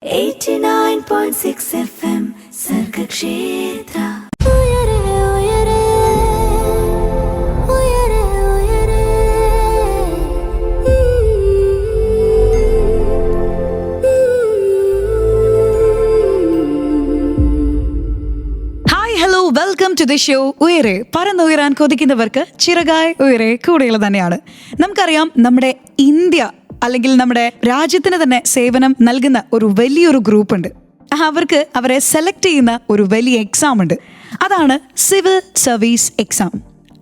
89.6 FM Sargakshetra. Welcome to the show. ഉയരെ പറന്നുയരാൻ കൊതിക്കുന്നവർക്ക് ചിറകായി ഉയരെ കൂടെയുള്ള തന്നെയാണ്. നമുക്കറിയാം, നമ്മുടെ ഇന്ത്യ അല്ലെങ്കിൽ നമ്മുടെ രാജ്യത്തിന് തന്നെ സേവനം നൽകുന്ന ഒരു വലിയൊരു ഗ്രൂപ്പ് ഉണ്ട്. അവർക്ക് അവരെ സെലക്ട് ചെയ്യുന്ന ഒരു വലിയ എക്സാം ഉണ്ട്. അതാണ് സിവിൽ സർവീസ് എക്സാം.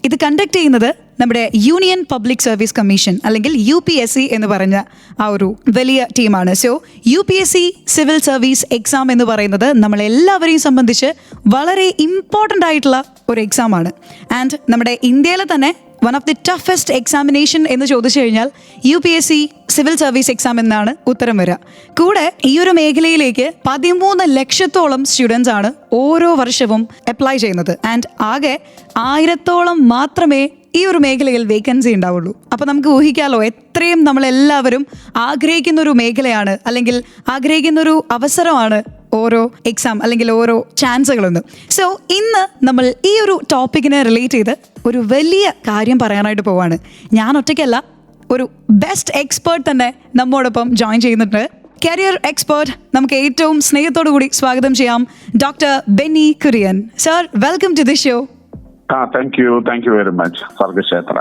ഇത് കണ്ടക്ട് ചെയ്യുന്നത് നമ്മുടെ യൂണിയൻ പബ്ലിക് സർവീസ് കമ്മീഷൻ അല്ലെങ്കിൽ UPSC എന്ന് പറഞ്ഞ ആ ഒരു വലിയ ടീമാണ്. So UPSC civil service exam എന്ന് പറയുന്നത് നമ്മളെല്ലാവരെയും സംബന്ധിച്ച് വളരെ ഇമ്പോർട്ടൻ്റ് ആയിട്ടുള്ള ഒരു എക്സാമാണ്. ആൻഡ് നമ്മുടെ ഇന്ത്യയിലെ തന്നെ one of the toughest examination എന്ന് ചോദിച്ചു കഴിഞ്ഞാൽ UPSC സിവിൽ സർവീസ് എക്സാം എന്നാണ് ഉത്തരം വരിക. കൂടെ ഈ ഒരു മേഖലയിലേക്ക് 13 ലക്ഷത്തോളം സ്റ്റുഡൻസ് ആണ് ഓരോ വർഷവും അപ്ലൈ ചെയ്യുന്നത്. ആൻഡ് ആകെ 1000-ഓളം മാത്രമേ ഈ ഒരു മേഖലയിൽ വേക്കൻസി ഉണ്ടാവുള്ളൂ. അപ്പോൾ നമുക്ക് ഊഹിക്കാമല്ലോ, എത്രയും നമ്മളെല്ലാവരും ആഗ്രഹിക്കുന്ന ഒരു മേഖലയാണ് അല്ലെങ്കിൽ ആഗ്രഹിക്കുന്ന ഒരു അവസരമാണ് ഓരോ എക്സാം അല്ലെങ്കിൽ ഓരോ ചാൻസുകളൊന്നും. സോ ഇന്ന് നമ്മൾ ഈ ഒരു ടോപ്പിക്കിനെ റിലേറ്റ് ചെയ്ത് ഒരു വലിയ കാര്യം പറയാനായിട്ട് പോവാണ്. ഞാൻ ഒറ്റയ്ക്കല്ല, ഒരു ബെസ്റ്റ് എക്സ്പേർട്ട് തന്നെ നമ്മോടൊപ്പം ജോയിൻ ചെയ്യുന്നുണ്ട്. കരിയർ എക്സ്പേർട്ട്, നമുക്ക് ഏറ്റവും സ്നേഹത്തോടു കൂടി സ്വാഗതം ചെയ്യാം doctor Benny Kurian. Sir, welcome to the show. Thank you very much. Sargakshetra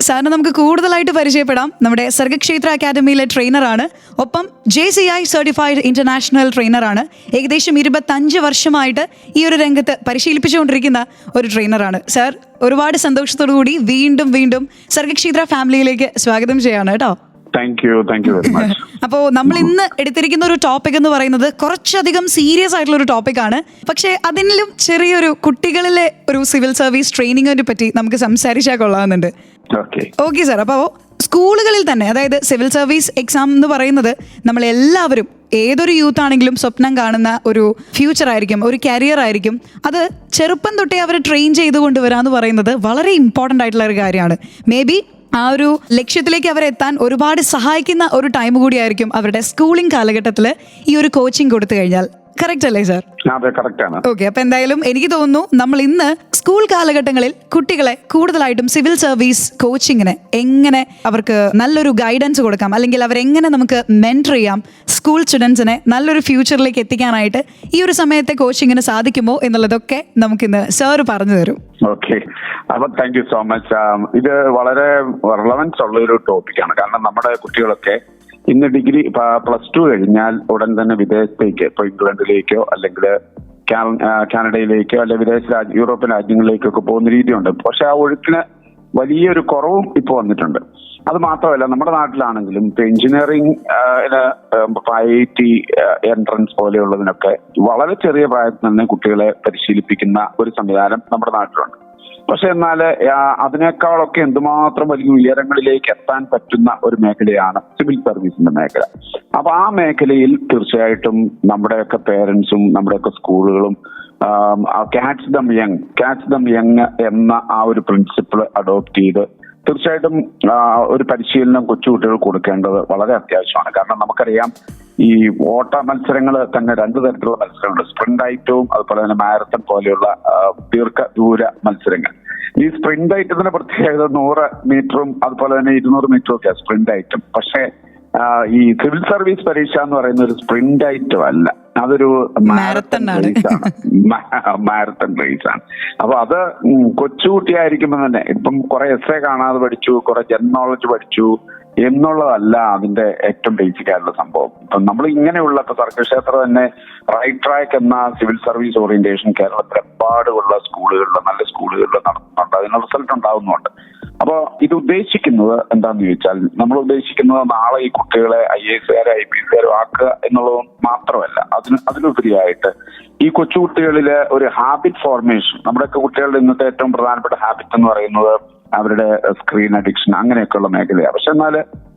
സാറിനെ നമുക്ക് കൂടുതലായിട്ട് പരിചയപ്പെടാം. നമ്മുടെ സർഗക്ഷേത്ര അക്കാദമിയിലെ ട്രെയിനറാണ്, ഒപ്പം JCI സർട്ടിഫൈഡ് ഇന്റർനാഷണൽ ട്രെയിനറാണ്. ഏകദേശം 25 വർഷമായിട്ട് ഈ ഒരു രംഗത്ത് പരിശീലിപ്പിച്ചുകൊണ്ടിരിക്കുന്ന ഒരു ട്രെയിനറാണ്. സാർ, ഒരുപാട് സന്തോഷത്തോടു കൂടി വീണ്ടും സർഗക്ഷേത്ര ഫാമിലിയിലേക്ക് സ്വാഗതം ചെയ്യാണ് കേട്ടോ. Thank you very much. അപ്പോൾ നമ്മൾ ഇന്ന് എടുത്തിരിക്കുന്ന ഒരു ടോപ്പിക് എന്ന് പറയുന്നത് കുറച്ചധികം സീരിയസ് ആയിട്ടുള്ള ഒരു ടോപ്പിക്കാണ്. പക്ഷേ അതിലും ചെറിയൊരു കുട്ടികളിലെ ഒരു സിവിൽ സർവീസ് ട്രെയിനിങ്ങിനെ പറ്റി നമുക്ക് സംസാരിച്ചാൽ കൊള്ളാമെന്നുണ്ട്. Okay sir. അപ്പോൾ സ്കൂളുകളിൽ തന്നെ, അതായത് സിവിൽ സർവീസ് എക്സാം എന്ന് പറയുന്നത് നമ്മളെല്ലാവരും, ഏതൊരു യൂത്ത് ആണെങ്കിലും സ്വപ്നം കാണുന്ന ഒരു ഫ്യൂച്ചർ ആയിരിക്കും, ഒരു കരിയർ ആയിരിക്കും. അത് ചെറുപ്പം തൊട്ടേ അവർ ട്രെയിൻ ചെയ്ത് കൊണ്ടുവരാന്ന് പറയുന്നത് വളരെ ഇമ്പോർട്ടൻ്റ് ആയിട്ടുള്ള ഒരു കാര്യമാണ്. മേ ബി ആ ഒരു ലക്ഷ്യത്തിലേക്ക് അവരെത്താൻ ഒരുപാട് സഹായിക്കുന്ന ഒരു ടൈം കൂടിയായിരിക്കും അവരുടെ സ്കൂളിംഗ് കാലഘട്ടത്തിൽ ഈ ഒരു കോച്ചിങ് കൊടുത്തു കഴിഞ്ഞാൽ. കറക്റ്റ് അല്ലേ സാർ? ഓക്കെ. അപ്പൊ എന്തായാലും എനിക്ക് തോന്നുന്നു നമ്മൾ ഇന്ന് സ്കൂൾ കാലഘട്ടങ്ങളിൽ കുട്ടികളെ കൂടുതലായിട്ടും സിവിൽ സർവീസ് കോച്ചിങ്ങിന് എങ്ങനെ അവർക്ക് നല്ലൊരു ഗൈഡൻസ് കൊടുക്കാം, അല്ലെങ്കിൽ അവരെങ്ങനെ നമുക്ക് മെന്റർ ചെയ്യാം, സ്കൂൾ സ്റ്റുഡൻസിനെ നല്ലൊരു ഫ്യൂച്ചറിലേക്ക് എത്തിക്കാനായിട്ട് ഈ ഒരു സമയത്തെ കോച്ചിങ്ങിന് സാധിക്കുമോ എന്നുള്ളതൊക്കെ നമുക്കിന്ന് സാർ പറഞ്ഞു തരും. ഓക്കെ. അപ്പൊ താങ്ക് യു സോ മച്ച്. ഇത് വളരെ റെലവൻസ് ഉള്ള ഒരു ടോപ്പിക്കാണ്. കാരണം നമ്മുടെ കുട്ടികളൊക്കെ ഇന്ന് ഡിഗ്രി +2 കഴിഞ്ഞാൽ ഉടൻ തന്നെ വിദേശത്തേക്ക്, ഇപ്പൊ ഇംഗ്ലണ്ടിലേക്കോ അല്ലെങ്കിൽ കാനഡയിലേക്കോ അല്ലെങ്കിൽ യൂറോപ്യൻ രാജ്യങ്ങളിലേക്കൊക്കെ പോകുന്ന രീതിയുണ്ട്. പക്ഷെ ആ ഒഴുക്കിന് വലിയൊരു കുറവും ഇപ്പോൾ വന്നിട്ടുണ്ട്. അത് മാത്രമല്ല, നമ്മുടെ നാട്ടിലാണെങ്കിലും ഇപ്പൊ എഞ്ചിനീയറിംഗ്, IIT എൻട്രൻസ് പോലെയുള്ളതിനൊക്കെ വളരെ ചെറിയ പ്രായത്തിൽ തന്നെ കുട്ടികളെ പരിശീലിപ്പിക്കുന്ന ഒരു സംവിധാനം നമ്മുടെ നാട്ടിലുണ്ട്. പക്ഷെ എന്നാൽ അതിനേക്കാളൊക്കെ എന്തുമാത്രം വലിയ ഉയരങ്ങളിലേക്ക് എത്താൻ പറ്റുന്ന ഒരു മേഖലയാണ് സിവിൽ സർവീസിന്റെ മേഖല. അപ്പൊ ആ മേഖലയിൽ തീർച്ചയായിട്ടും നമ്മുടെയൊക്കെ പേരൻസും നമ്മുടെയൊക്കെ സ്കൂളുകളും ക്യാച്ച് ദം യങ് എന്ന ആ ഒരു പ്രിൻസിപ്പിൾ അഡോപ്റ്റ് ചെയ്ത് തീർച്ചയായിട്ടും ഒരു പരിശീലനം കൊച്ചുകുട്ടികൾ കൊടുക്കേണ്ടത് വളരെ അത്യാവശ്യമാണ്. കാരണം നമുക്കറിയാം, ഈ ഓട്ട മത്സരങ്ങൾ തന്നെ 2 തരത്തിലുള്ള മത്സരങ്ങളുണ്ട്. സ്പ്രിന്റ് ഐറ്റവും അതുപോലെ തന്നെ മാരത്തൺ പോലെയുള്ള ദീർഘദൂര മത്സരങ്ങൾ. ഈ സ്പ്രിന്റ് ഐറ്റത്തിന്റെ പ്രത്യേകത 100 മീറ്ററും അതുപോലെ തന്നെ 200 മീറ്ററും ഒക്കെ സ്പ്രിന്റ് ഐറ്റം. പക്ഷേ ഈ സിവിൽ സർവീസ് പരീക്ഷ എന്ന് പറയുന്ന ഒരു സ്പ്രിന്റ് ഐറ്റം അല്ല, അതൊരു മാരത്തൺ റേസ് ആണ്. അപ്പൊ അത് കൊച്ചുകുട്ടിയായിരിക്കുമ്പോൾ തന്നെ ഇപ്പം കുറെ എസ്സേ കാണാതെ പഠിച്ചു, കുറെ ജനറൽ നോളജ് പഠിച്ചു എന്നുള്ളതല്ല അതിന്റെ ഏറ്റവും ബേസിക് ആയിട്ടുള്ള സംഭവം. ഇപ്പം നമ്മൾ ഇങ്ങനെയുള്ള, ഇപ്പൊ സർഗക്ഷേത്ര തന്നെ റൈറ്റ് ട്രാക്ക് എന്ന സിവിൽ സർവീസ് ഓറിയന്റേഷൻ കേരളത്തിലെമ്പാടുള്ള സ്കൂളുകളിലും നല്ല സ്കൂളുകളിലും നടത്തുന്നുണ്ട്. അതിന് റിസൾട്ട് ഉണ്ടാവുന്നുണ്ട്. അപ്പോൾ ഇത് ഉദ്ദേശിക്കുന്നത് എന്താന്ന് ചോദിച്ചാൽ, നമ്മൾ ഉദ്ദേശിക്കുന്നത് നാളെ ഈ കുട്ടികളെ IAS IPS ആക്കുക എന്നുള്ളത് മാത്രമല്ല, അതിനുപരിയായിട്ട് ഈ കൊച്ചുകുട്ടികളിലെ ഒരു ഹാബിറ്റ് ഫോർമേഷൻ. നമ്മുടെയൊക്കെ കുട്ടികളുടെ ഇന്നത്തെ ഏറ്റവും പ്രധാനപ്പെട്ട ഹാബിറ്റ് എന്ന് പറയുന്നത് അവരുടെ സ്ക്രീൻ അഡിക്ഷൻ അങ്ങനെയൊക്കെയുള്ള മേഖലയാണ്. പക്ഷെ എന്നാൽ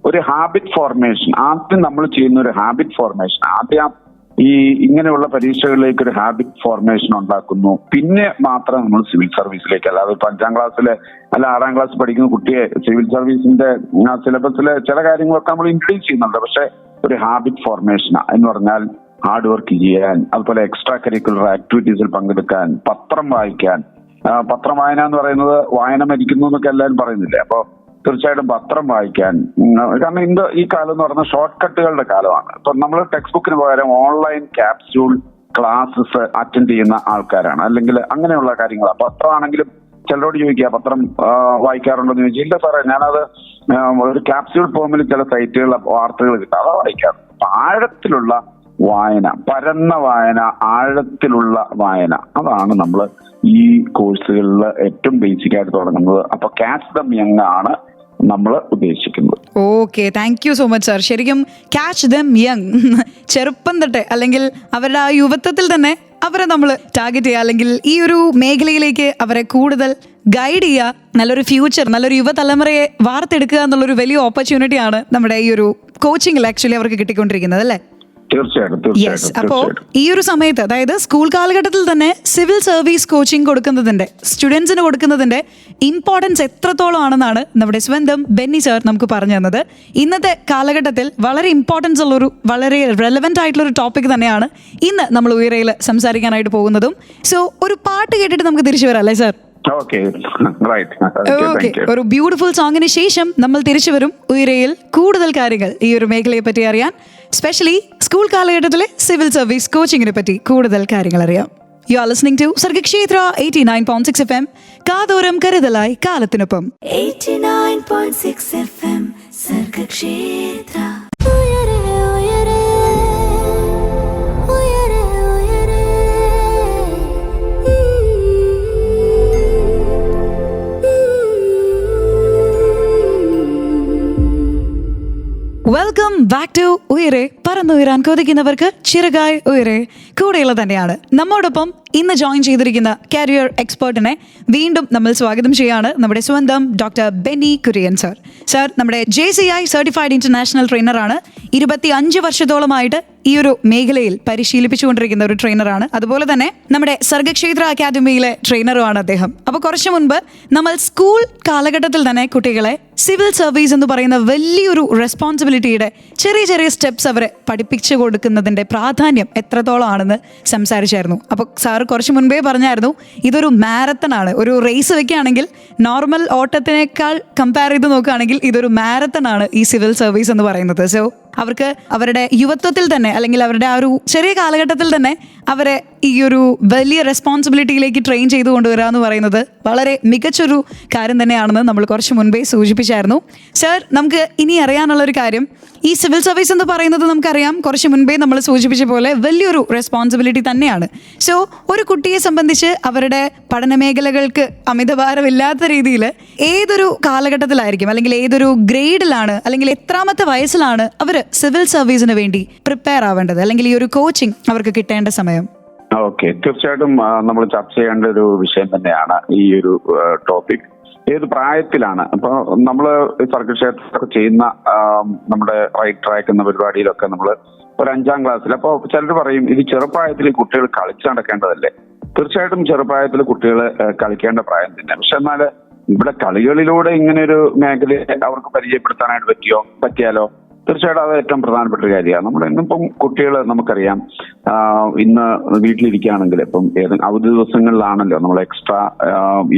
ഒരു ഹാബിറ്റ് ഫോർമേഷൻ, ആദ്യം നമ്മൾ ചെയ്യുന്ന ഒരു ഹാബിറ്റ് ഫോർമേഷൻ, ആദ്യം ഈ ഇങ്ങനെയുള്ള പരീക്ഷകളിലേക്ക് ഒരു ഹാബിറ്റ് ഫോർമേഷൻ ഉണ്ടാക്കുന്നു. പിന്നെ മാത്രം നമ്മൾ സിവിൽ സർവീസിലേക്ക്, അല്ലാതെ ഇപ്പൊ 5ാം ക്ലാസ്സിലെ അല്ല 6ാം ക്ലാസ് പഠിക്കുന്ന കുട്ടിയെ സിവിൽ സർവീസിന്റെ സിലബസിലെ ചില കാര്യങ്ങളൊക്കെ നമ്മൾ ഇൻട്രൊഡ്യൂസ് ചെയ്യുന്നുണ്ട്. പക്ഷെ ഒരു ഹാബിറ്റ് ഫോർമേഷൻ എന്ന് പറഞ്ഞാൽ ഹാർഡ് വർക്ക് ചെയ്യാൻ, അതുപോലെ എക്സ്ട്രാ കരിക്കുലർ ആക്ടിവിറ്റീസിൽ പങ്കെടുക്കാൻ, പത്രം വായിക്കാൻ. പത്രം വായന എന്ന് പറയുന്നത് വായന മരിക്കുന്നു എന്നൊക്കെ എല്ലാവരും പറയുന്നില്ലേ. അപ്പോൾ തീർച്ചയായിട്ടും പത്രം വായിക്കാൻ. കാരണം ഈ കാലം എന്ന് പറയുന്നത് ഷോർട്ട് കട്ടുകളുടെ കാലമാണ്. ഇപ്പൊ നമ്മൾ ടെക്സ്റ്റ് ബുക്കിന് പകരം ഓൺലൈൻ ക്യാപ്സ്യൂൾ ക്ലാസ്സസ് അറ്റൻഡ് ചെയ്യുന്ന ആൾക്കാരാണ്, അല്ലെങ്കിൽ അങ്ങനെയുള്ള കാര്യങ്ങളാണ്. പത്രമാണെങ്കിലും ചിലരോട് ചോദിക്കുക പത്രം വായിക്കാറുണ്ടോ എന്ന് ചോദിച്ചാൽ ഇല്ല സാറേ, ഞാനത് ഒരു ക്യാപ്സ്യൂൾ ഫോമിൽ ചില സൈറ്റുകളിലെ വാർത്തകൾ കിട്ടും, അതാ വായിക്കാറ്. ആഴത്തിലുള്ള വായന, പരന്ന വായന, ആഴത്തിലുള്ള വായന, അതാണ് നമ്മൾ ഈ കോഴ്സുകളിൽ ഏറ്റവും ബേസിക് ആയിട്ട് തുടങ്ങുന്നത്. അപ്പൊ ക്യാച്ച് ദം യങ് ആണ് നമ്മൾ ഉദ്ദേശിക്കുന്നത്. Okay, thank you so much sir. ശരിക്കും ക്യാച്ച് ദം യങ്, ചെറുപ്പം തൊട്ട് അല്ലെങ്കിൽ അവരുടെ ആ യുവത്വത്തിൽ തന്നെ അവരെ നമ്മൾ ടാർഗറ്റ് ചെയ്യുക, അല്ലെങ്കിൽ ഈ ഒരു മേഖലയിലേക്ക് അവരെ കൂടുതൽ ഗൈഡ് ചെയ്യുക, നല്ലൊരു ഫ്യൂച്ചർ, നല്ലൊരു യുവതലമുറയെ വാർത്തെടുക്കുക എന്നുള്ളൊരു വലിയ ഓപ്പർച്യൂണിറ്റിയാണ് നമ്മുടെ ഈ ഒരു കോച്ചിങ്ങിൽ ആക്ച്വലി അവർക്ക് കിട്ടിക്കൊണ്ടിരിക്കുന്നത് അല്ലേ? യെസ്. അപ്പോൾ ഈ ഒരു സമയത്ത്, അതായത് സ്കൂൾ കാലഘട്ടത്തിൽ തന്നെ സിവിൽ സർവീസ് കോച്ചിങ് കൊടുക്കുന്നതിന്റെ, സ്റ്റുഡൻസിന് കൊടുക്കുന്നതിന്റെ ഇമ്പോർട്ടൻസ് എത്രത്തോളം ആണെന്നാണ് നമ്മുടെ സ്വന്തം ബെന്നി സാർ നമുക്ക് പറഞ്ഞു തന്നത്. ഇന്നത്തെ കാലഘട്ടത്തിൽ വളരെ ഇമ്പോർട്ടൻസ് ഉള്ളൊരു, വളരെ റെലവെന്റ് ആയിട്ടുള്ളൊരു ടോപ്പിക് തന്നെയാണ് ഇന്ന് നമ്മൾ ഉയരയിൽ സംസാരിക്കാനായിട്ട് പോകുന്നതും. സോ ഒരു പാട്ട് കേട്ടിട്ട് നമുക്ക് തിരിച്ചു വരാം അല്ലേ സാർ? ഓക്കെ, ഒരു ബ്യൂട്ടിഫുൾ സോങ്ങിന് ശേഷം നമ്മൾ തിരിച്ചു വരും ഉയരയിൽ കൂടുതൽ കാര്യങ്ങൾ ഈ ഒരു മേഖലയെ പറ്റി അറിയാൻ, സ്പെഷ്യലി സ്കൂൾ കാലഘട്ടത്തിലെ സിവിൽ സർവീസ് കോച്ചിങ്ങിനെ പറ്റി കൂടുതൽ കാര്യങ്ങൾ അറിയാം. You are listening to Sargakshetra 89.6 FM, കാതോരം കരുതലായി കാലത്തിനൊപ്പം. 89.6 FM Sargakshetra. Welcome back to Uyare. പറന്നുയരാൻ കൊതിക്കുന്നവർക്ക് ചിറകായി ഉയരെ കൂടെയുള്ള തന്നെയാണ്. നമ്മോടൊപ്പം ഇന്ന് ജോയിൻ ചെയ്തിരിക്കുന്ന കരിയർ എക്സ്പേർട്ടിനെ വീണ്ടും നമ്മൾ സ്വാഗതം ചെയ്യാണ്, നമ്മുടെ സ്വന്തം doctor Benny Kurian sir. Sir നമ്മുടെ JCI സർട്ടിഫൈഡ് ഇന്റർനാഷണൽ ട്രെയിനറാണ്. 25 വർഷത്തോളമായിട്ട് ഈ ഒരു മേഖലയിൽ പരിശീലിപ്പിച്ചുകൊണ്ടിരിക്കുന്ന ഒരു ട്രെയിനറാണ്. അതുപോലെ തന്നെ നമ്മുടെ സർഗക്ഷേത്ര അക്കാദമിയിലെ ട്രെയിനറുമാണ് അദ്ദേഹം. അപ്പോൾ കുറച്ചു മുൻപ് നമ്മൾ സ്കൂൾ കാലഘട്ടത്തിൽ തന്നെ കുട്ടികളെ സിവിൽ സർവീസ് എന്ന് പറയുന്ന വലിയൊരു റെസ്പോൺസിബിലിറ്റിയുടെ ചെറിയ ചെറിയ സ്റ്റെപ്സ് അവരെ പഠിപ്പിച്ചു കൊടുക്കുന്നതിൻ്റെ പ്രാധാന്യം എത്രത്തോളം ആണെന്ന് സംസാരിച്ചായിരുന്നു. അപ്പോൾ സാർ കുറച്ച് മുൻപേ പറഞ്ഞായിരുന്നു ഇതൊരു മാരത്തൺ ആണ്. ഒരു റേസ് വെക്കുകയാണെങ്കിൽ നോർമൽ ഓട്ടത്തിനേക്കാൾ കമ്പയർ ചെയ്ത് നോക്കുകയാണെങ്കിൽ ഇതൊരു മാരത്തൺ ആണ് ഈ സിവിൽ സർവീസ് എന്ന് പറയുന്നത്. സോ അവർക്ക് അവരുടെ യുവത്വത്തിൽ തന്നെ, അല്ലെങ്കിൽ അവരുടെ ആ ഒരു ചെറിയ കാലഘട്ടത്തിൽ തന്നെ അവരെ ഈ ഒരു വലിയ റെസ്പോൺസിബിലിറ്റിയിലേക്ക് ട്രെയിൻ ചെയ്ത് കൊണ്ടുവരിക എന്ന് പറയുന്നത് വളരെ മികച്ചൊരു കാര്യം തന്നെയാണെന്ന് നമ്മൾ കുറച്ച് മുൻപേ സൂചിപ്പിച്ചായിരുന്നു. സർ, നമുക്ക് ഇനി അറിയാനുള്ളൊരു കാര്യം, ഈ സിവിൽ സർവീസ് എന്ന് പറയുന്നത് നമുക്കറിയാം, കുറച്ച് മുൻപേ നമ്മൾ സൂചിപ്പിച്ച പോലെ വലിയൊരു റെസ്പോൺസിബിലിറ്റി തന്നെയാണ്. സോ ഒരു കുട്ടിയെ സംബന്ധിച്ച് അവരുടെ പഠന മേഖലകൾക്ക് അമിതഭാരമില്ലാത്ത രീതിയിൽ ഏതൊരു കാലഘട്ടത്തിലായിരിക്കും, അല്ലെങ്കിൽ ഏതൊരു ഗ്രേഡിലാണ്, അല്ലെങ്കിൽ എത്രാമത്തെ വയസ്സിലാണ് അവർ സിവിൽ സർവീസിന് വേണ്ടി പ്രിപ്പയർ ആവേണ്ടത്, അല്ലെങ്കിൽ ഈ ഒരു കോച്ചിങ് അവർക്ക് കിട്ടേണ്ട സമയം? ഓക്കെ, തീർച്ചയായിട്ടും നമ്മൾ ചർച്ച ചെയ്യേണ്ട ഒരു വിഷയം തന്നെയാണ് ഈ ഒരു ടോപ്പിക്. ഏത് പ്രായത്തിലാണ്? അപ്പൊ നമ്മള് സർഗക്ഷേത്രമൊക്കെ ചെയ്യുന്ന നമ്മുടെ റൈറ്റ് ട്രാക്ക് എന്ന പരിപാടിയിലൊക്കെ നമ്മൾ ഒരു 5ാം ക്ലാസ്സിൽ, അപ്പോൾ ചിലർ പറയും ഇത് ചെറുപ്രായത്തിൽ കുട്ടികൾ കളിച്ചു നടക്കേണ്ടതല്ലേ? തീർച്ചയായിട്ടും ചെറുപ്രായത്തിൽ കുട്ടികൾ കളിക്കേണ്ട പ്രായം തന്നെ. പക്ഷെ എന്നാൽ ഇവിടെ കളികളിലൂടെ ഇങ്ങനെ ഒരു മേഖലയെ അവർക്ക് പരിചയപ്പെടുത്താനായിട്ട് പറ്റിയാലോ? തീർച്ചയായിട്ടും അത് ഏറ്റവും പ്രധാനപ്പെട്ട ഒരു കാര്യമാണ്. നമ്മുടെ ഇന്നിപ്പം കുട്ടികൾ നമുക്കറിയാം, ഇന്ന് വീട്ടിലിരിക്കുകയാണെങ്കിൽ ഇപ്പം അവധി ദിവസങ്ങളിലാണല്ലോ നമ്മൾ എക്സ്ട്രാ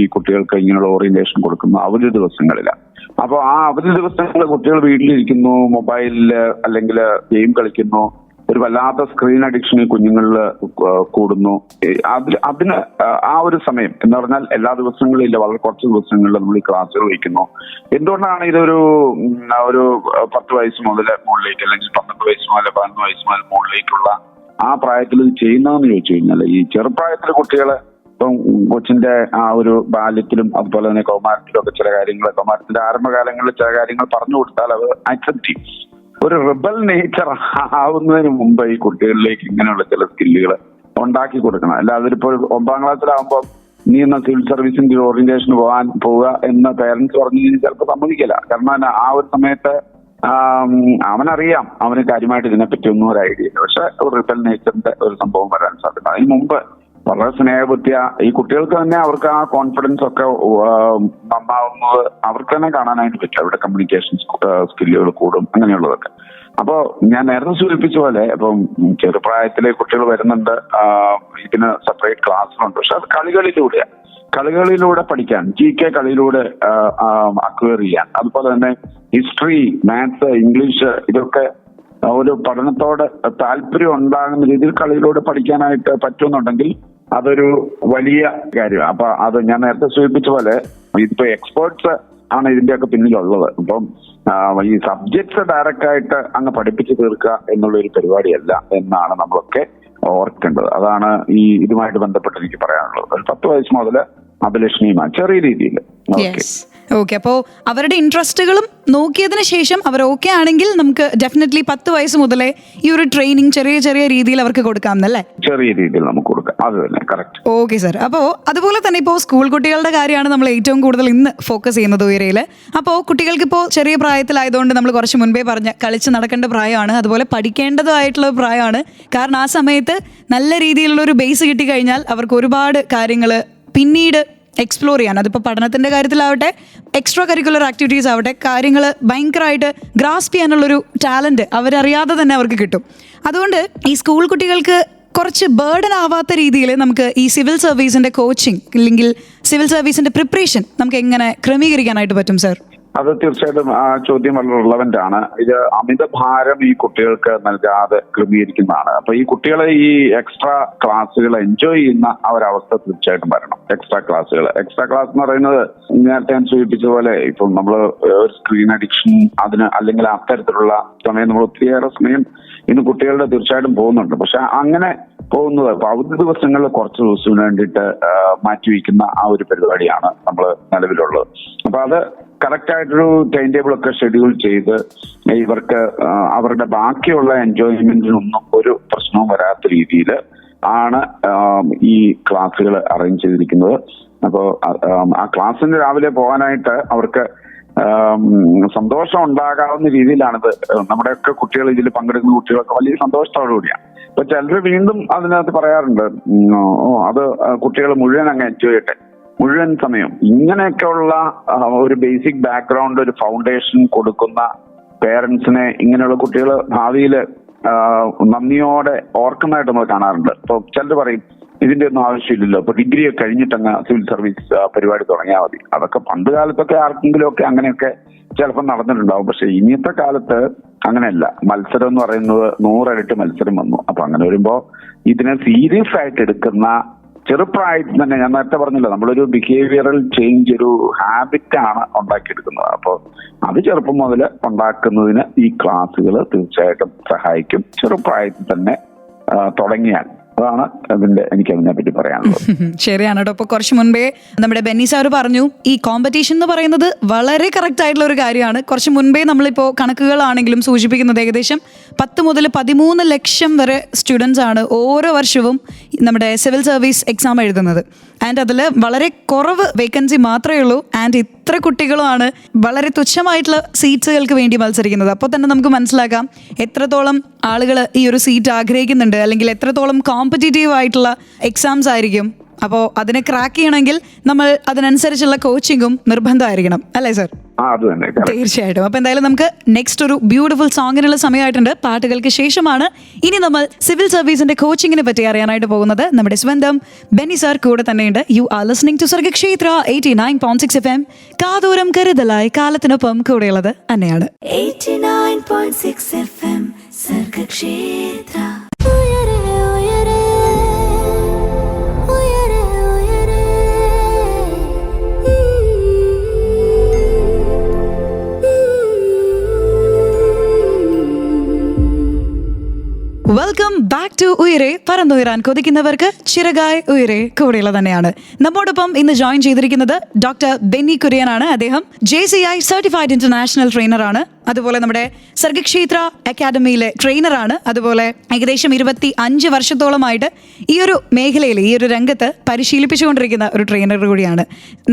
ഈ കുട്ടികൾക്ക് ഇങ്ങനെയുള്ള ഓറിയന്റേഷൻ കൊടുക്കുന്ന അവധി ദിവസങ്ങളിലാണ്. അപ്പോൾ ആ അവധി ദിവസങ്ങളിൽ കുട്ടികൾ വീട്ടിലിരിക്കുന്നു, മൊബൈലില് അല്ലെങ്കിൽ ഗെയിം കളിക്കുന്നു, ഒരു വല്ലാത്ത സ്ക്രീൻ അഡിക്ഷൻ ഈ കുഞ്ഞുങ്ങളിൽ കൂടുന്നു. അതിന് ആ ഒരു സമയം എന്ന് പറഞ്ഞാൽ എല്ലാ ദിവസങ്ങളിലും ഇല്ല, വളരെ കുറച്ച് ദിവസങ്ങളിൽ നമ്മൾ ഈ ക്ലാസ്സുകൾ വയ്ക്കുന്നു. എന്തുകൊണ്ടാണ് ഇതൊരു 10 വയസ്സ് മുതൽ മുകളിലേക്ക്, അല്ലെങ്കിൽ 12 വയസ്സ് മുതൽ 11 വയസ്സ് മുതൽ മുകളിലേക്കുള്ള ആ പ്രായത്തിൽ ഇത് ചെയ്യുന്നതെന്ന് ചോദിച്ചു കഴിഞ്ഞാൽ, ഈ ചെറുപ്രായത്തിൽ കുട്ടികളെ ഇപ്പം കൊച്ചിന്റെ ആ ഒരു ബാല്യത്തിലും അതുപോലെ തന്നെ കൗമാരത്തിലും ഒക്കെ ചില കാര്യങ്ങൾ, കൗമാരത്തിന്റെ ആരംഭകാലങ്ങളിൽ ചില കാര്യങ്ങൾ പറഞ്ഞു കൊടുത്താൽ അത് അക്സെപ്റ്റ് ചെയ്യും. ഒരു റിബൽ നേച്ചർ ആവുന്നതിന് മുമ്പ് ഈ കുട്ടികളിലേക്ക് ഇങ്ങനെയുള്ള ചില സ്കില്ലുകൾ ഉണ്ടാക്കി കൊടുക്കണം. അല്ലാതെ ഇപ്പോൾ 9ാം ക്ലാസ്സിലാവുമ്പോൾ നീ എന്ന സിവിൽ സർവീസിന്റെ ഓറിയന്റേഷൻ പോവുക എന്ന് പേരൻസ് പറഞ്ഞു കഴിഞ്ഞാൽ ചിലപ്പോൾ സമ്മതിക്കില്ല. കാരണം ആ ഒരു സമയത്ത് അവനറിയാം, അവന് കാര്യമായിട്ട് ഇതിനെപ്പറ്റി ഒന്നും ഒരു ഐഡിയ ഇല്ല. പക്ഷെ ഒരു റിബൽ നേച്ചറിന്റെ ഒരു സംഭവം വരാൻ സാധ്യത. അതിന് മുമ്പ് വളരെ സ്നേഹബുദ്ധിയ ഈ കുട്ടികൾക്ക് തന്നെ അവർക്ക് ആ കോൺഫിഡൻസ് ഒക്കെ നന്നാവുന്നത് അവർക്ക് തന്നെ കാണാനായിട്ട് പറ്റും. അവിടെ കമ്മ്യൂണിക്കേഷൻ സ്കില്ലുകൾ കൂടും, അങ്ങനെയുള്ളതൊക്കെ. അപ്പോ ഞാൻ നേരത്തെ സൂചിപ്പിച്ച പോലെ ഇപ്പം ചെറുപ്രായത്തിലെ കുട്ടികൾ വരുന്നുണ്ട്, ഇതിന് സെപ്പറേറ്റ് ക്ലാസ്സുണ്ട്. പക്ഷെ അത് കളികളിലൂടെ പഠിക്കാൻ, GK കളിയിലൂടെ അക്വയർ ചെയ്യാൻ, അതുപോലെ തന്നെ ഹിസ്റ്ററി, മാത്സ്, ഇംഗ്ലീഷ് ഇതൊക്കെ ഒരു പഠനത്തോട് താല്പര്യം ഉണ്ടാകുന്ന രീതിയിൽ കളിയിലൂടെ പഠിക്കാനായിട്ട് പറ്റുന്നുണ്ടെങ്കിൽ അതൊരു വലിയ കാര്യമാണ്. അപ്പൊ അത് ഞാൻ നേരത്തെ സൂചിപ്പിച്ച പോലെ ഇതിപ്പോ എക്സ്പേർട്സ് ആണ് ഇതിന്റെയൊക്കെ പിന്നിലുള്ളത്. ഇപ്പം ഈ സബ്ജക്ട്സ് ഡയറക്റ്റ് ആയിട്ട് അങ്ങ് പഠിപ്പിച്ചു തീർക്കുക എന്നുള്ള ഒരു പരിപാടിയല്ല എന്നാണ് നമ്മളൊക്കെ ഓർക്കേണ്ടത്. അതാണ് ഈ ഇതുമായിട്ട് ബന്ധപ്പെട്ട് എനിക്ക് പറയാനുള്ളത്. ഒരു 10 വയസ്സ് മുതൽ അഭിലഷണിയുമാണ് ചെറിയ രീതിയിൽ. ഓക്കെ, അപ്പോൾ അവരുടെ ഇൻട്രസ്റ്റുകളും നോക്കിയതിന് ശേഷം അവർ ഓക്കെ ആണെങ്കിൽ നമുക്ക് ഡെഫിനറ്റ്ലി 10 വയസ്സ് മുതലേ ഈ ഒരു ട്രെയിനിങ് ചെറിയ ചെറിയ രീതിയിൽ അവർക്ക് കൊടുക്കാം എന്നല്ലേ? ചെറിയ രീതിയിൽ നമുക്ക് കൊടുക്കാം, അത് തന്നെ കറക്റ്റ്. Okay sir. അപ്പോൾ അതുപോലെ തന്നെ ഇപ്പോൾ സ്കൂൾ കുട്ടികളുടെ കാര്യമാണ് നമ്മൾ ഏറ്റവും കൂടുതൽ ഇന്ന് ഫോക്കസ് ചെയ്യുന്നത് ഉയരയിൽ. അപ്പോൾ കുട്ടികൾക്ക് ഇപ്പോൾ ചെറിയ പ്രായത്തിലായതുകൊണ്ട് നമ്മൾ കുറച്ച് മുൻപേ പറഞ്ഞ കളിച്ച് നടക്കേണ്ട പ്രായമാണ്, അതുപോലെ പഠിക്കേണ്ടതായിട്ടുള്ള പ്രായമാണ്. കാരണം ആ സമയത്ത് നല്ല രീതിയിലുള്ള ഒരു ബേസ് കിട്ടിക്കഴിഞ്ഞാൽ അവർക്ക് ഒരുപാട് കാര്യങ്ങൾ പിന്നീട് എക്സ്പ്ലോർ ചെയ്യാൻ, അതിപ്പോൾ പഠനത്തിൻ്റെ കാര്യത്തിലാവട്ടെ, എക്സ്ട്രാ കരിക്കുലർ ആക്ടിവിറ്റീസ് ആവട്ടെ, കാര്യങ്ങൾ ഭയങ്കരമായിട്ട് ഗ്രാസ്പ് ചെയ്യാനുള്ളൊരു ടാലൻറ്റ് അവരറിയാതെ തന്നെ അവർക്ക് കിട്ടും. അതുകൊണ്ട് ഈ സ്കൂൾ കുട്ടികൾക്ക് കുറച്ച് ബേർഡൻ ആവാത്ത രീതിയിൽ നമുക്ക് ഈ സിവിൽ സർവീസിൻ്റെ കോച്ചിങ് അല്ലെങ്കിൽ സിവിൽ സർവീസിൻ്റെ പ്രിപ്പറേഷൻ നമുക്ക് എങ്ങനെ ക്രമീകരിക്കാനായിട്ട് പറ്റും സർ? അത് തീർച്ചയായിട്ടും ആ ചോദ്യം വളരെ റിലവന്റ് ആണ്. ഇത് അമിത ഭാരം ഈ കുട്ടികൾക്ക് നൽകാതെ ക്രമീകരിക്കുന്നതാണ്. അപ്പൊ ഈ കുട്ടികളെ ഈ എക്സ്ട്രാ ക്ലാസ്സുകൾ എൻജോയ് ചെയ്യുന്ന ആ ഒരു അവസ്ഥ തീർച്ചയായിട്ടും വരണം. എക്സ്ട്രാ ക്ലാസ് എന്ന് പറയുന്നത് നേരത്തെ ഞാൻ സൂചിപ്പിച്ച പോലെ ഇപ്പം നമ്മൾ ഒരു സ്ക്രീൻ അഡിക്ഷൻ അതിന് അല്ലെങ്കിൽ അത്തരത്തിലുള്ള സമയം നമ്മൾ ഒത്തിരിയേറെ സമയം ഇന്ന് കുട്ടികളുടെ തീർച്ചയായിട്ടും പോകുന്നുണ്ട്. പക്ഷെ അങ്ങനെ പോകുന്നത് ഇപ്പൊ അവധി ദിവസങ്ങളിൽ കുറച്ച് ദിവസത്തിന് വേണ്ടിയിട്ട് മാറ്റിവെക്കുന്ന ആ ഒരു പരിപാടിയാണ് നമ്മൾ നിലവിലുള്ളത്. അപ്പൊ അത് കറക്റ്റ് ആയിട്ടൊരു ടൈം ടേബിൾ ഒക്കെ ഷെഡ്യൂൾ ചെയ്ത് ഇവർക്ക് അവരുടെ ബാക്കിയുള്ള എൻജോയ്മെന്റിനൊന്നും ഒരു പ്രശ്നവും വരാത്ത രീതിയിൽ ആണ് ഈ ക്ലാസ്സുകൾ അറേഞ്ച് ചെയ്തിരിക്കുന്നത്. അപ്പോൾ ആ ക്ലാസ്സിന് രാവിലെ പോകാനായിട്ട് അവർക്ക് സന്തോഷം ഉണ്ടാകാവുന്ന രീതിയിലാണിത്. നമ്മുടെയൊക്കെ കുട്ടികൾ ഇതിൽ പങ്കെടുക്കുന്ന കുട്ടികളൊക്കെ വലിയ സന്തോഷത്തോടു കൂടിയാണ്. അപ്പൊ ചിലർ വീണ്ടും അതിനകത്ത് പറയാറുണ്ട്, അത് കുട്ടികൾ മുഴുവൻ അങ്ങ് എൻജോയ് ചെയ്യട്ടെ, മുഴുവൻ സമയം. ഇങ്ങനെയൊക്കെയുള്ള ഒരു ബേസിക് ബാക്ക്ഗ്രൗണ്ട്, ഒരു ഫൗണ്ടേഷൻ കൊടുക്കുന്ന പേരൻസിനെ ഇങ്ങനെയുള്ള കുട്ടികൾ ഭാവിയിൽ നന്ദിയോടെ ഓർക്കുന്നതായിട്ട് നമ്മൾ കാണാറുണ്ട്. ഇപ്പൊ ചിലർ പറയും ഇതിന്റെ ഒന്നും ആവശ്യമില്ലല്ലോ, ഇപ്പൊ ഡിഗ്രി ഒക്കെ കഴിഞ്ഞിട്ടങ്ങ് സിവിൽ സർവീസ് പരിപാടി തുടങ്ങിയാൽ മതി. അതൊക്കെ പണ്ട് കാലത്തൊക്കെ ആർക്കെങ്കിലും ഒക്കെ അങ്ങനെയൊക്കെ ചിലപ്പോൾ നടന്നിട്ടുണ്ടാവും. പക്ഷെ ഇന്നത്തെ കാലത്ത് അങ്ങനെയല്ല. മത്സരം എന്ന് പറയുന്നത് 100 ഇരട്ടി മത്സരം വന്നു. അപ്പൊ അങ്ങനെ വരുമ്പോ ഇതിനെ സീരിയസ് ആയിട്ട് എടുക്കുന്ന ചെറുപ്രായത്തിൽ തന്നെ, ഞാൻ നേരത്തെ പറഞ്ഞല്ലോ, നമ്മളൊരു ബിഹേവിയറൽ ചേഞ്ച്, ഒരു ഹാബിറ്റ് ആണ് ഉണ്ടാക്കിയെടുക്കുന്നത്. അപ്പോൾ അത് ചെറുപ്പം മുതൽ ഉണ്ടാക്കുന്നതിന് ഈ ക്ലാസ്സുകൾ തീർച്ചയായിട്ടും സഹായിക്കും, ചെറുപ്രായത്തിൽ തന്നെ തുടങ്ങിയാൽ. അതാണ് എനിക്ക് അതിനെ പറ്റി പറയാനുള്ളത്. ശരിയാണ് കേട്ടോ. അപ്പോൾ കുറച്ച് മുൻപേ നമ്മുടെ ബെന്നി സാർ പറഞ്ഞു ഈ കോമ്പറ്റീഷൻ എന്ന് പറയുന്നത് വളരെ കറക്റ്റ് ആയിട്ടുള്ള ഒരു കാര്യമാണ്. കുറച്ച് മുൻപേ നമ്മളിപ്പോൾ കണക്കുകളാണെങ്കിലും സൂചിപ്പിക്കുന്നത് ഏകദേശം 10 മുതൽ 13 ലക്ഷം വരെ സ്റ്റുഡൻസ് ആണ് ഓരോ വർഷവും നമ്മുടെ സിവിൽ സർവീസ് എക്സാം എഴുതുന്നത്. ആൻഡ് അതിൽ വളരെ കുറവ് വേക്കൻസി മാത്രമേ ഉള്ളൂ. ആൻഡ് ഇത്ര കുട്ടികളുമാണ് വളരെ തുച്ഛമായിട്ടുള്ള സീറ്റ്സുകൾക്ക് വേണ്ടി മത്സരിക്കുന്നത്. അപ്പോൾ തന്നെ നമുക്ക് മനസ്സിലാക്കാം എത്രത്തോളം ആളുകൾ ഈ ഒരു സീറ്റ് ആഗ്രഹിക്കുന്നുണ്ട്, അല്ലെങ്കിൽ എത്രത്തോളം കോമ്പറ്റീറ്റീവ് ആയിട്ടുള്ള എക്സാംസ് ആയിരിക്കും. അപ്പോൾ അതിനെ ക്രാക്ക് ചെയ്യണമെങ്കിൽ നമ്മൾ അതിനനുസരിച്ചുള്ള കോച്ചിങ്ങും നിർബന്ധമായിരിക്കണം, അല്ലേ സർ? തീർച്ചയായിട്ടും. അപ്പൊ എന്തായാലും നമുക്ക് നെക്സ്റ്റ് ഒരു ബ്യൂട്ടിഫുൾ സോങ്ങിനുള്ള സമയമായിട്ടുണ്ട്. പാട്ടുകൾക്ക് ശേഷമാണ് ഇനി നമ്മൾ സിവിൽ സർവീസിന്റെ കോച്ചിങ്ങിനെ പറ്റി അറിയാനായിട്ട് പോകുന്നത്. നമ്മുടെ സ്വന്തം ബെന്നി സാർ കൂടെ തന്നെയുണ്ട്. You are listening to Sargakshetra 89.6 FM. കാതോരം കരുതലായി കാലത്തിനൊപ്പം കൂടെയുള്ളത് തന്നെയാണ് 89.6 FM Sargakshetra. Welcome back to Uyare. പറന്നുയരാൻ കൊതിക്കുന്നവർക്ക് ചിറകായി ഉയരെ കൂടെയുള്ള തന്നെയാണ്. നമ്മോടൊപ്പം ഇന്ന് ജോയിൻ ചെയ്തിരിക്കുന്നത് ഡോക്ടർ ബെന്നി കുര്യനാണ്. അദ്ദേഹം JCI സർട്ടിഫൈഡ് ഇന്റർനാഷണൽ ട്രെയിനറാണ്. അതുപോലെ നമ്മുടെ സർഗക്ഷേത്ര അക്കാദമിയിലെ ട്രെയിനറാണ്. അതുപോലെ ഏകദേശം 25 വർഷത്തോളമായിട്ട് ഈ ഒരു മേഖലയിൽ, ഈ ഒരു രംഗത്ത് പരിശീലിപ്പിച്ചുകൊണ്ടിരിക്കുന്ന ഒരു ട്രെയിനർ കൂടിയാണ്.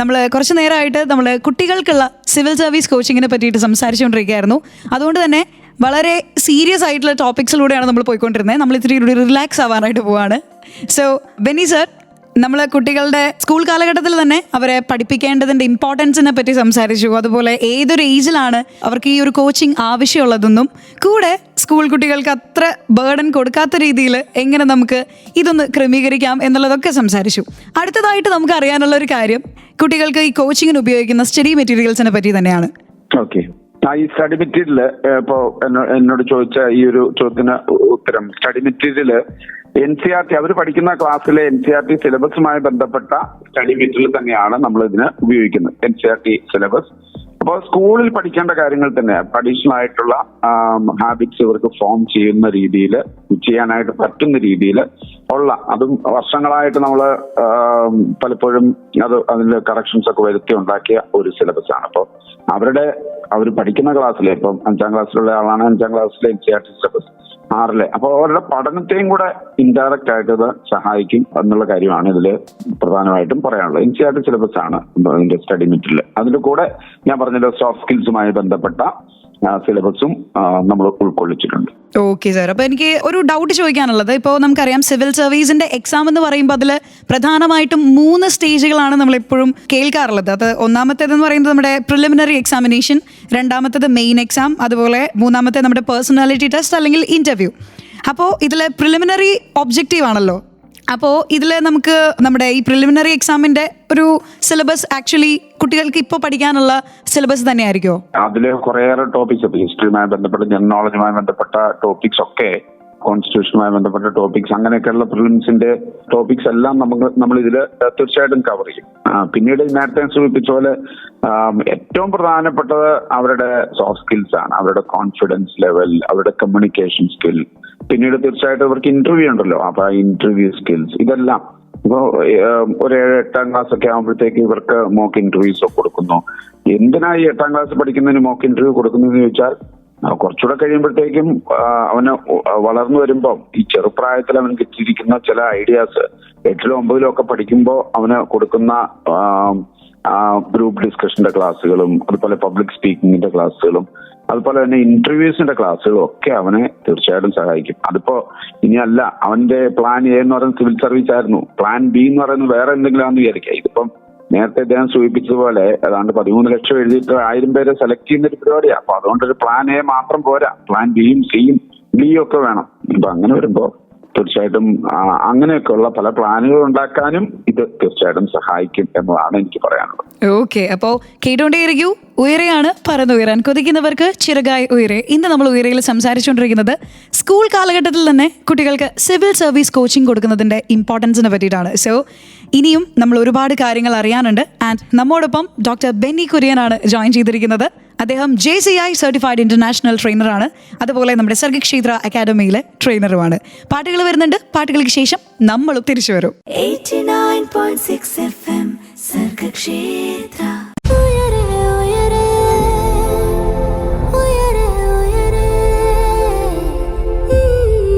നമ്മൾ കുറച്ച് നേരമായിട്ട് നമ്മൾ കുട്ടികൾക്കുള്ള സിവിൽ സർവീസ് കോച്ചിങ്ങിനെ പറ്റിയിട്ട് സംസാരിച്ചുകൊണ്ടിരിക്കുകയായിരുന്നു. അതുകൊണ്ട് തന്നെ വളരെ സീരിയസ് ആയിട്ടുള്ള ടോപ്പിക്സിലൂടെയാണ് നമ്മൾ പോയിക്കൊണ്ടിരുന്നത്. നമ്മൾ ഇത്തിരി റിലാക്സ് ആവാനായിട്ട് പോവാണ്. സോ ബെന്നി സർ, നമ്മൾ കുട്ടികളുടെ സ്കൂൾ കാലഘട്ടത്തിൽ തന്നെ അവരെ പഠിപ്പിക്കേണ്ടതിന്റെ ഇമ്പോർട്ടൻസിനെ പറ്റി സംസാരിച്ചു. അതുപോലെ ഏതൊരു ഏജിലാണ് അവർക്ക് ഈ ഒരു കോച്ചിങ് ആവശ്യമുള്ളതെന്നും കൂടെ സ്കൂൾ കുട്ടികൾക്ക് അത്ര ബേർഡൻ കൊടുക്കാത്ത രീതിയിൽ എങ്ങനെ നമുക്ക് ഇതൊന്ന് ക്രമീകരിക്കാം എന്നുള്ളതൊക്കെ സംസാരിച്ചു. അടുത്തതായിട്ട് നമുക്ക് അറിയാനുള്ള ഒരു കാര്യം കുട്ടികൾക്ക് ഈ കോച്ചിങ്ങിന് ഉപയോഗിക്കുന്ന സ്റ്റഡി മെറ്റീരിയൽസിനെ പറ്റി തന്നെയാണ്. ഓക്കെ, ഈ സ്റ്റഡി മെറ്റീരിയല് ഇപ്പോ എന്നോട് ചോദിച്ച ഈ ഒരു ചോദ്യത്തിന് ഉത്തരം, സ്റ്റഡി മെറ്റീരിയല് NCERT അവർ പഠിക്കുന്ന ക്ലാസ്സിലെ NCERT സിലബസുമായി ബന്ധപ്പെട്ട സ്റ്റഡി മെറ്റീരിയൽ തന്നെയാണ് നമ്മൾ ഇതിന് ഉപയോഗിക്കുന്നത്. NCERT syllabus. അപ്പോൾ സ്കൂളിൽ പഠിക്കേണ്ട കാര്യങ്ങൾ തന്നെ അഡീഷണൽ ആയിട്ടുള്ള ഹാബിറ്റ്സ് ഇവർക്ക് ഫോം ചെയ്യുന്ന രീതിയിൽ, ചെയ്യാനായിട്ട് പറ്റുന്ന രീതിയിൽ ഉള്ള, അതും വർഷങ്ങളായിട്ട് നമ്മൾ പലപ്പോഴും അതിൽ കറക്ഷൻസ് ഒക്കെ വരുത്തി ഉണ്ടാക്കിയ ഒരു സിലബസ് ആണ്. അപ്പോൾ അവർ പഠിക്കുന്ന ക്ലാസ്സിൽ, ഇപ്പം 5ാം ക്ലാസ്സിലുള്ള ആളാണ്, 5ാം ക്ലാസ്സിലെ NCERT സിലബസ് 6ലെ, അപ്പോൾ അവരുടെ പഠനത്തെയും കൂടെ ഇൻഡയറക്റ്റ് ആയിട്ട് ഇത് സഹായിക്കും എന്നുള്ള കാര്യമാണ് ഇതിൽ പ്രധാനമായിട്ടും പറയാനുള്ളത്. NCERT സിലബസ് ആണ് ഇതിന്റെ സ്റ്റഡി മെറ്റീരിയൽ. അതിന്റെ കൂടെ ഞാൻ പറഞ്ഞ സോഫ്റ്റ് സ്കിൽസുമായി ബന്ധപ്പെട്ട സിലബസും നമ്മൾ ഉൾക്കൊള്ളിച്ചിട്ടുണ്ട്. ഓക്കെ സാർ, അപ്പോൾ എനിക്ക് ഒരു ഡൗട്ട് ചോദിക്കാനുള്ളത്, ഇപ്പോൾ നമുക്കറിയാം സിവിൽ സർവീസിന്റെ എക്സാം എന്ന് പറയുമ്പോൾ അതിൽ പ്രധാനമായിട്ടും 3 സ്റ്റേജുകളാണ് നമ്മളെപ്പോഴും കേൾക്കാറുള്ളത്. അത് ഒന്നാമത്തേതെന്ന് പറയുന്നത് നമ്മുടെ പ്രിലിമിനറി എക്സാമിനേഷൻ, രണ്ടാമത്തേത് മെയിൻ എക്സാം, അതുപോലെ മൂന്നാമത്തെ നമ്മുടെ പേഴ്സണാലിറ്റി ടെസ്റ്റ് അല്ലെങ്കിൽ ഇന്റർവ്യൂ. അപ്പോൾ ഇതിൽ പ്രിലിമിനറി ഒബ്ജക്റ്റീവ് ആണല്ലോ. അപ്പോൾ ഇതിൽ നമുക്ക് നമ്മുടെ ഈ പ്രിലിമിനറി എക്സാമിന്റെ ഒരു സിലബസ് ആക്ച്വലി കുട്ടികൾക്ക് ഇപ്പോൾ പഠിക്കാനുള്ള സിലബസ് തന്നെയായിരിക്കുമോ? അതിൽ കുറേയേറെ ടോപ്പിക്സ്, ഹിസ്റ്ററിയുമായി ബന്ധപ്പെട്ട, ജനറൽ നോളജുമായി ബന്ധപ്പെട്ട ടോപ്പിക്സ് ഒക്കെ, കോൺസ്റ്റിറ്റ്യൂഷനുമായി ബന്ധപ്പെട്ട ടോപ്പിക്സ്, അങ്ങനെയൊക്കെയുള്ള പ്രിലിംസിന്റെ ടോപ്പിക്സ് എല്ലാം നമ്മൾ ഇതിൽ തീർച്ചയായിട്ടും കവർ ചെയ്യും. പിന്നീട് നേരത്തെ സൂചിപ്പിച്ച പോലെ ഏറ്റവും പ്രധാനപ്പെട്ടത് അവരുടെ സോഫ്റ്റ് സ്കിൽസ് ആണ്, അവരുടെ കോൺഫിഡൻസ് ലെവൽ, അവരുടെ കമ്മ്യൂണിക്കേഷൻ സ്കിൽ. പിന്നീട് തീർച്ചയായിട്ടും ഇവർക്ക് ഇന്റർവ്യൂ ഉണ്ടല്ലോ, അപ്പൊ ആ ഇന്റർവ്യൂ സ്കിൽസ് ഇതെല്ലാം ഇപ്പോൾ ഒരു 8ാം ക്ലാസ് ഒക്കെ ആകുമ്പോഴത്തേക്ക് ഇവർക്ക് മോക്ക് ഇന്റർവ്യൂസ് ഒക്കെ കൊടുക്കുന്നു. എന്തിനാ ഈ 8ാം ക്ലാസ് പഠിക്കുന്നതിന് മോക്ക് ഇന്റർവ്യൂ കൊടുക്കുന്നതെന്ന് ചോദിച്ചാൽ, കുറച്ചുകൂടെ കഴിയുമ്പോഴത്തേക്കും അവന് വളർന്നു വരുമ്പോൾ ഈ ചെറുപ്രായത്തിൽ അവന് കിട്ടിയിരിക്കുന്ന ചില ഐഡിയാസ് 8ലും 9ലും ഒക്കെ പഠിക്കുമ്പോൾ അവന് കൊടുക്കുന്ന ഗ്രൂപ്പ് ഡിസ്കഷന്റെ ക്ലാസ്സുകളും, അതുപോലെ പബ്ലിക് സ്പീക്കിങ്ങിന്റെ ക്ലാസ്സുകളും, അതുപോലെ തന്നെ ഇന്റർവ്യൂസിന്റെ ക്ലാസ്സുകളും ഒക്കെ അവനെ തീർച്ചയായിട്ടും സഹായിക്കും. അതിപ്പോ ഇനിയല്ല അവന്റെ പ്ലാൻ എ എന്ന് പറയുന്നത് സിവിൽ സർവീസ് ആയിരുന്നു, പ്ലാൻ ബി എന്ന് പറയുന്നത് വേറെ എന്തെങ്കിലും ആണെന്ന് വിചാരിക്കുക. ഇതിപ്പം നേരത്തെ അദ്ദേഹം സൂചിപ്പിച്ചതുപോലെ ഏതാണ്ട് 13 ലക്ഷം എഴുതിയിട്ട് 1000 പേരെ സെലക്ട് ചെയ്യുന്ന ഒരു പരിപാടിയാണ്. അപ്പൊ അതുകൊണ്ട് ഒരു പ്ലാൻ എ മാത്രം പോരാ, പ്ലാൻ ബിയും സിയും ഡിയും ഒക്കെ വേണം. ഇപ്പൊ അങ്ങനെ വരുമ്പോ തീർച്ചയായിട്ടും അങ്ങനെയൊക്കെയുള്ള പല പ്ലാനുകൾ ഉണ്ടാക്കാനും ഇത് തീർച്ചയായിട്ടും സഹായിക്കും എന്നതാണ് എനിക്ക് പറയാനുള്ളത്. ഓക്കെ, അപ്പോൾ കേട്ടുകൊണ്ടേയിരിക്കൂ. ഉയരെയാണ് പറന്നുയരാൻ കൊതിക്കുന്നവർക്ക് ചിറകായി ഉയരെ. ഇന്ന് നമ്മൾ ഉയരയിൽ സംസാരിച്ചുകൊണ്ടിരിക്കുന്നത് സ്കൂൾ കാലഘട്ടത്തിൽ തന്നെ കുട്ടികൾക്ക് സിവിൽ സർവീസ് കോച്ചിങ് കൊടുക്കുന്നതിന്റെ ഇമ്പോർട്ടൻസിനെ പറ്റിയിട്ടാണ്. സോ ഇനിയും നമ്മൾ ഒരുപാട് കാര്യങ്ങൾ അറിയാനുണ്ട്. ആൻഡ് നമ്മോടൊപ്പം ഡോക്ടർ ബെന്നി കുര്യനാണ് ജോയിൻ ചെയ്തിരിക്കുന്നത്. അദ്ദേഹം JCI സർട്ടിഫൈഡ് ഇന്റർനാഷണൽ ട്രെയിനറാണ്, അതുപോലെ നമ്മുടെ സർഗക്ഷേത്ര അക്കാദമിയിലെ ട്രെയിനറുമാണ്. പാട്ടുകൾ വരുന്നുണ്ട്, പാട്ടുകൾക്ക് ശേഷം നമ്മളും തിരിച്ചു വരും. 89.6 FM Sargakshetra.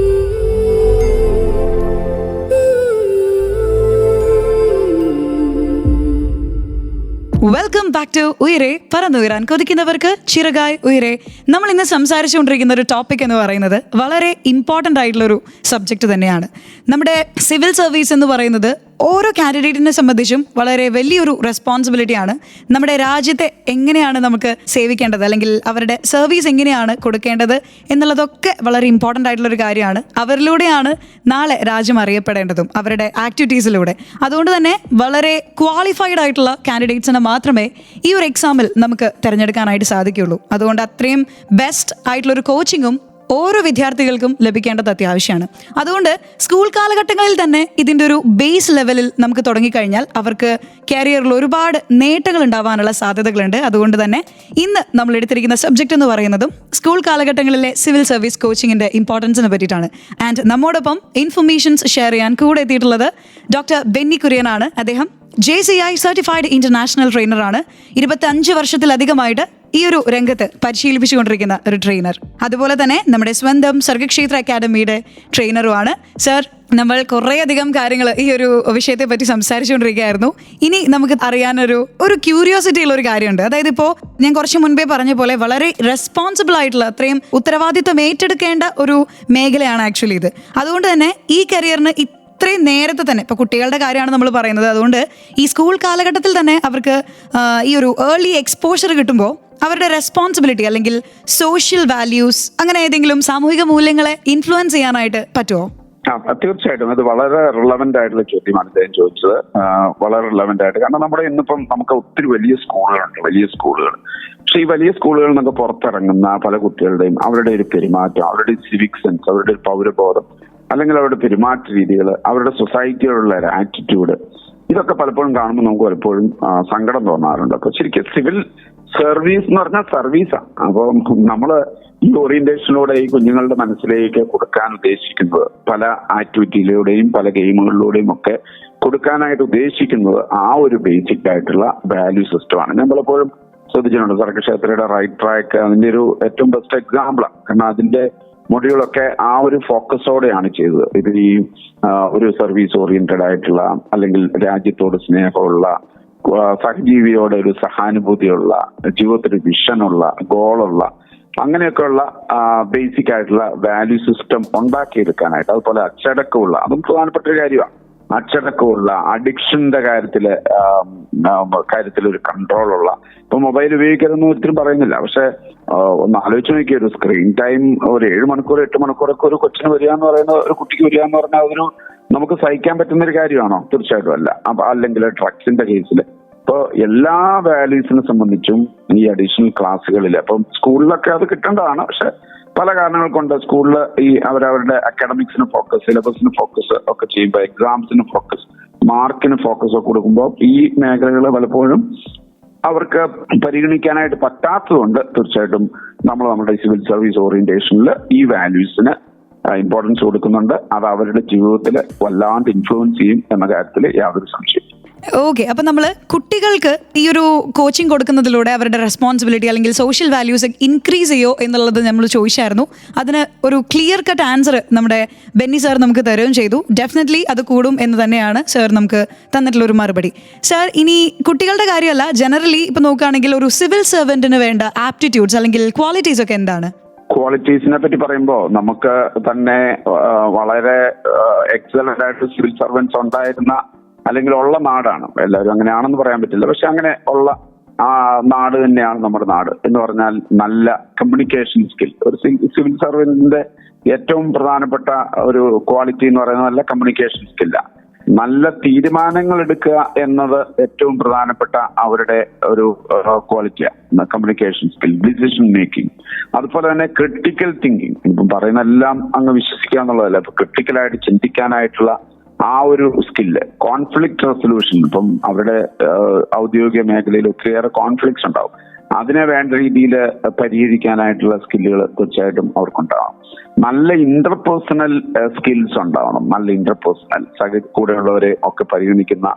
Welcome back to Uyare പറന്നുയരാൻ കൊതിക്കുന്നവർക്ക് ചിറകായി ഉയരെ. നമ്മൾ ഇന്ന് സംസാരിച്ചുകൊണ്ടിരിക്കുന്ന ഒരു ടോപ്പിക് എന്ന് പറയുന്നത് വളരെ ഇമ്പോർട്ടൻ്റ് ആയിട്ടുള്ളൊരു സബ്ജക്റ്റ് തന്നെയാണ്. നമ്മുടെ സിവിൽ സർവീസ് എന്ന് പറയുന്നത് ഓരോ കാൻഡിഡേറ്റിനെ സംബന്ധിച്ചും വളരെ വലിയൊരു റെസ്പോൺസിബിലിറ്റിയാണ്. നമ്മുടെ രാജ്യത്തെ എങ്ങനെയാണ് നമുക്ക് സേവിക്കേണ്ടത്, അല്ലെങ്കിൽ അവരുടെ സർവീസ് എങ്ങനെയാണ് കൊടുക്കേണ്ടത് എന്നുള്ളതൊക്കെ വളരെ ഇമ്പോർട്ടൻ്റ് ആയിട്ടുള്ളൊരു കാര്യമാണ്. അവരിലൂടെയാണ് നാളെ രാജ്യം അറിയപ്പെടേണ്ടതും, അവരുടെ ആക്ടിവിറ്റീസിലൂടെ. അതുകൊണ്ട് തന്നെ വളരെ ക്വാളിഫൈഡ് ആയിട്ടുള്ള കാൻഡിഡേറ്റ്സിനെ മാത്രമേ ഈ ഒരു എക്സാമിൽ നമുക്ക് തിരഞ്ഞെടുക്കാനായിട്ട് സാധിക്കുകയുള്ളൂ. അതുകൊണ്ട് അത്രയും ബെസ്റ്റ് ആയിട്ടുള്ളൊരു കോച്ചിങ്ങും ഓരോ വിദ്യാർത്ഥികൾക്കും ലഭിക്കേണ്ടത് അത്യാവശ്യമാണ്. അതുകൊണ്ട് സ്കൂൾ കാലഘട്ടങ്ങളിൽ തന്നെ ഇതിൻ്റെ ഒരു ബേസ് ലെവലിൽ നമുക്ക് തുടങ്ങിക്കഴിഞ്ഞാൽ അവർക്ക് കരിയറിൽ ഒരുപാട് നേട്ടങ്ങൾ ഉണ്ടാവാനുള്ള സാധ്യതകളുണ്ട്. അതുകൊണ്ട് തന്നെ ഇന്ന് നമ്മൾ എടുത്തിരിക്കുന്ന സബ്ജക്റ്റ് എന്ന് പറയുന്നതും സ്കൂൾ കാലഘട്ടങ്ങളിലെ സിവിൽ സർവീസ് കോച്ചിങ്ങിൻ്റെ ഇമ്പോർട്ടൻസിനെ പറ്റിയിട്ടാണ്. ആൻഡ് നമ്മോടൊപ്പം ഇൻഫർമേഷൻസ് ഷെയർ ചെയ്യാൻ കൂടെ എത്തിയിട്ടുള്ളത് ഡോക്ടർ ബെന്നി കുര്യനാണ്. അദ്ദേഹം JCI സർട്ടിഫൈഡ് ഇന്റർനാഷണൽ ട്രെയിനറാണ്. 25 വർഷത്തിലധികമായിട്ട് ഈ ഒരു രംഗത്ത് പരിശീലിപ്പിച്ചുകൊണ്ടിരിക്കുന്ന ഒരു ട്രെയിനർ. അതുപോലെ തന്നെ നമ്മുടെ സ്വന്തം സർഗക്ഷേത്ര അക്കാദമിയുടെ ട്രെയിനറുമാണ്. സർ, നമ്മൾ കുറേയധികം കാര്യങ്ങൾ ഈ ഒരു വിഷയത്തെ പറ്റി സംസാരിച്ചുകൊണ്ടിരിക്കുകയായിരുന്നു. ഇനി നമുക്ക് അറിയാനൊരു ക്യൂരിയോസിറ്റി ഉള്ള ഒരു കാര്യമുണ്ട്. അതായത് ഇപ്പോൾ ഞാൻ കുറച്ച് മുൻപേ പറഞ്ഞ പോലെ വളരെ റെസ്പോൺസിബിൾ ആയിട്ടുള്ള, അത്രയും ഉത്തരവാദിത്വം ഏറ്റെടുക്കേണ്ട ഒരു മേഖലയാണ് ആക്ച്വലി ഇത്. അതുകൊണ്ട് തന്നെ ഈ കരിയറിന് അത്രയും നേരത്തെ തന്നെ ഇപ്പോൾ കുട്ടികളുടെ കാര്യമാണ് നമ്മൾ പറയുന്നത്, അതുകൊണ്ട് ഈ സ്കൂൾ കാലഘട്ടത്തിൽ തന്നെ അവർക്ക് ഈ ഒരു ഏർലി എക്സ്പോഷർ കിട്ടുമ്പോൾ അവരുടെ റെസ്പോൺസിബിലിറ്റി അല്ലെങ്കിൽ സോഷ്യൽ വാല്യൂസ് അങ്ങനെ ഏതെങ്കിലും സാമൂഹിക മൂല്യങ്ങളെ ഇൻഫ്ലുവൻസ് ചെയ്യാനായിട്ട് പറ്റുമോ? തീർച്ചയായിട്ടും അത് വളരെ റിലവന്റ് ആയിട്ടുള്ള ചോദ്യമാണ് ഇദ്ദേഹം ചോദിച്ചത്. വളരെ റിലവന്റ് ആയിട്ട്, കാരണം നമ്മുടെ ഇന്നിപ്പം നമുക്ക് ഒത്തിരി വലിയ സ്കൂളുകൾ. പക്ഷെ ഈ വലിയ സ്കൂളുകളിൽ നിന്നൊക്കെ പുറത്തിറങ്ങുന്ന പല കുട്ടികളുടെയും അവരുടെ ഒരു പെരുമാറ്റം, അവരുടെ സിവിക് സെൻസ്, അവരുടെ ഒരു പൗരബോധം, അല്ലെങ്കിൽ അവരുടെ പെരുമാറ്റ രീതികൾ, അവരുടെ സൊസൈറ്റിയോടുള്ള ഒരു ആറ്റിറ്റ്യൂഡ്, ഇതൊക്കെ പലപ്പോഴും കാണുമ്പോൾ നമുക്ക് പലപ്പോഴും സങ്കടം തോന്നാറുണ്ട്. അപ്പൊ ശരിക്കും സിവിൽ സർവീസ് എന്ന് പറഞ്ഞാൽ സർവീസാണ്. അപ്പോൾ നമ്മള് ഈ ഓറിയന്റേഷനിലൂടെ ഈ കുഞ്ഞുങ്ങളുടെ മനസ്സിലേക്ക് കൊടുക്കാൻ ഉദ്ദേശിക്കുന്നത്, പല ആക്ടിവിറ്റിയിലൂടെയും പല ഗെയിമുകളിലൂടെയും ഒക്കെ കൊടുക്കാനായിട്ട് ഉദ്ദേശിക്കുന്നത് ആ ഒരു ബേസിക് ആയിട്ടുള്ള വാല്യൂ സിസ്റ്റമാണ്. ഞാൻ പലപ്പോഴും ശ്രദ്ധിച്ചിട്ടുണ്ട് സർഗക്ഷേത്രയുടെ റൈറ്റ് ട്രാക്ക് അതിന്റെ ഒരു ഏറ്റവും ബെസ്റ്റ് എക്സാമ്പിളാണ്. കാരണം അതിന്റെ മൊഡ്യൂളൊക്കെ ആ ഒരു ഫോക്കസോടെയാണ് ചെയ്തത്. ഇത് ഈ ഒരു സർവീസ് ഓറിയന്റഡ് ആയിട്ടുള്ള, അല്ലെങ്കിൽ രാജ്യത്തോട് സ്നേഹമുള്ള, സഹജീവിയോടെ ഒരു സഹാനുഭൂതിയുള്ള, ജീവിതത്തിൽ വിഷനുള്ള, ഗോളുള്ള, അങ്ങനെയൊക്കെയുള്ള ബേസിക് ആയിട്ടുള്ള വാല്യൂ സിസ്റ്റം ഉണ്ടാക്കിയെടുക്കാനായിട്ട്, അതുപോലെ അച്ചടക്കമുള്ള, അതും പ്രധാനപ്പെട്ട ഒരു കാര്യമാണ്, അച്ചടക്കമുള്ള, അഡിക്ഷന്റെ കാര്യത്തിൽ ഒരു കൺട്രോളുള്ള. ഇപ്പൊ മൊബൈൽ ഉപയോഗിക്കരുതെന്ന് ഒരിക്കലും പറയുന്നില്ല, പക്ഷെ ഒന്ന് ആലോചിച്ച് നോക്കിയ ഒരു സ്ക്രീൻ ടൈം ഒരു 7 മണിക്കൂർ 8 മണിക്കൂറൊക്കെ ഒരു കൊച്ചിന് വരിക എന്ന് പറയുന്ന, ഒരു കുട്ടിക്ക് വരിക എന്ന് പറഞ്ഞാൽ അതൊരു നമുക്ക് സഹിക്കാൻ പറ്റുന്ന ഒരു കാര്യമാണോ? തീർച്ചയായിട്ടും അല്ല. അപ്പൊ അല്ലെങ്കിൽ ഡ്രഗ്സിന്റെ കേസിൽ ഇപ്പോൾ എല്ലാ വാല്യൂസിനെ സംബന്ധിച്ചും ഈ അഡീഷണൽ ക്ലാസ്സുകളിൽ, അപ്പം സ്കൂളിലൊക്കെ അത് കിട്ടേണ്ടതാണ്, പക്ഷെ പല കാരണങ്ങൾ കൊണ്ട് സ്കൂളിൽ ഈ അവരവരുടെ അക്കാഡമിക്സിന് ഫോക്കസ്, സിലബസിന് ഫോക്കസ് ഒക്കെ ചെയ്യുമ്പോൾ, എക്സാംസിന് ഫോക്കസ്, മാർക്കിന് ഫോക്കസ് ഒക്കെ കൊടുക്കുമ്പോൾ ഈ മേഖലകൾ പലപ്പോഴും അവർക്ക് പരിഗണിക്കാനായിട്ട് പറ്റാത്തതുകൊണ്ട് തീർച്ചയായിട്ടും നമ്മൾ നമ്മുടെ സിവിൽ സർവീസ് ഓറിയന്റേഷനിൽ ഈ വാല്യൂസിന് ഇമ്പോർട്ടൻസ് കൊടുക്കുന്നുണ്ട്. അത് അവരുടെ ജീവിതത്തിൽ വല്ലാണ്ട് ഇൻഫ്ലുവൻസ് ചെയ്യും എന്ന കാര്യത്തിൽ യാതൊരു സംശയം. ഓക്കെ, അപ്പം നമ്മൾ കുട്ടികൾക്ക് ഈ ഒരു കോച്ചിങ് കൊടുക്കുന്നതിലൂടെ അവരുടെ റെസ്പോൺസിബിലിറ്റി അല്ലെങ്കിൽ സോഷ്യൽ വാല്യൂസ് ഇൻക്രീസ് ചെയ്യോ എന്നുള്ളത് നമ്മൾ ചോദിച്ചായിരുന്നു. അതിന് ഒരു ക്ലിയർ കട്ട് ആൻസർ നമ്മുടെ ബെന്നി സാർ നമുക്ക് തരുകയും ചെയ്തു. ഡെഫിനറ്റ്ലി അത് കൂടും എന്ന് തന്നെയാണ് സാർ നമുക്ക് തന്നിട്ടുള്ളൊരു മറുപടി. സാർ, ഇനി കുട്ടികളുടെ കാര്യമല്ല, ജനറലി ഇപ്പം നോക്കുകയാണെങ്കിൽ ഒരു സിവിൽ സർവൻറ്റിന് വേണ്ട ആപ്റ്റിറ്റ്യൂഡ്സ് അല്ലെങ്കിൽ ക്വാളിറ്റീസ് ഒക്കെ എന്താണ്? ക്വാളിറ്റീസിനെ പറ്റി പറയുമ്പോൾ നമുക്ക് തന്നെ വളരെ എക്സലന്റ് ആയിട്ട് സിവിൽ സർവൻസ് ഉണ്ടായിരുന്ന അല്ലെങ്കിൽ ഉള്ള നാടാണ്. എല്ലാവരും അങ്ങനെയാണെന്ന് പറയാൻ പറ്റില്ല, പക്ഷെ അങ്ങനെ ഉള്ള നാട് തന്നെയാണ് നമ്മുടെ നാട്. എന്ന് പറഞ്ഞാൽ നല്ല കമ്മ്യൂണിക്കേഷൻ സ്കിൽ, ഒരു സിവിൽ സർവീസിന്റെ ഏറ്റവും പ്രധാനപ്പെട്ട ഒരു ക്വാളിറ്റി എന്ന് പറയുന്നത് നല്ല കമ്മ്യൂണിക്കേഷൻ സ്കില്ലാണ്. നല്ല തീരുമാനങ്ങൾ എടുക്കുക എന്നത് ഏറ്റവും പ്രധാനപ്പെട്ട അവരുടെ ഒരു ക്വാളിറ്റിയാണ്, കമ്മ്യൂണിക്കേഷൻ സ്കിൽ, ഡിസിഷൻ മേക്കിംഗ്. അതുപോലെ തന്നെ ക്രിട്ടിക്കൽ തിങ്കിങ്. ഇപ്പം പറയുന്ന എല്ലാം അങ്ങ് വിശ്വസിക്കുക എന്നുള്ളതല്ല, ഇപ്പൊ ക്രിട്ടിക്കലായിട്ട് ചിന്തിക്കാനായിട്ടുള്ള ആ ഒരു സ്കില്ല്, കോൺഫ്ലിക്ട് റെസൊല്യൂഷൻ. ഇപ്പം അവരുടെ ഔദ്യോഗിക മേഖലയിൽ ഒത്തിരിയേറെ കോൺഫ്ലിക്ട്സ് ഉണ്ടാവും, അതിനെ വേണ്ട രീതിയിൽ പരിഹരിക്കാനായിട്ടുള്ള സ്കില്ലുകൾ തീർച്ചയായിട്ടും അവർക്കുണ്ടാവണം. നല്ല ഇന്റർപേഴ്സണൽ സ്കിൽസ് ഉണ്ടാവണം, നല്ല ഇന്റർപേഴ്സണൽ കൂടെയുള്ളവരെ ഒക്കെ പരിഗണിക്കുന്ന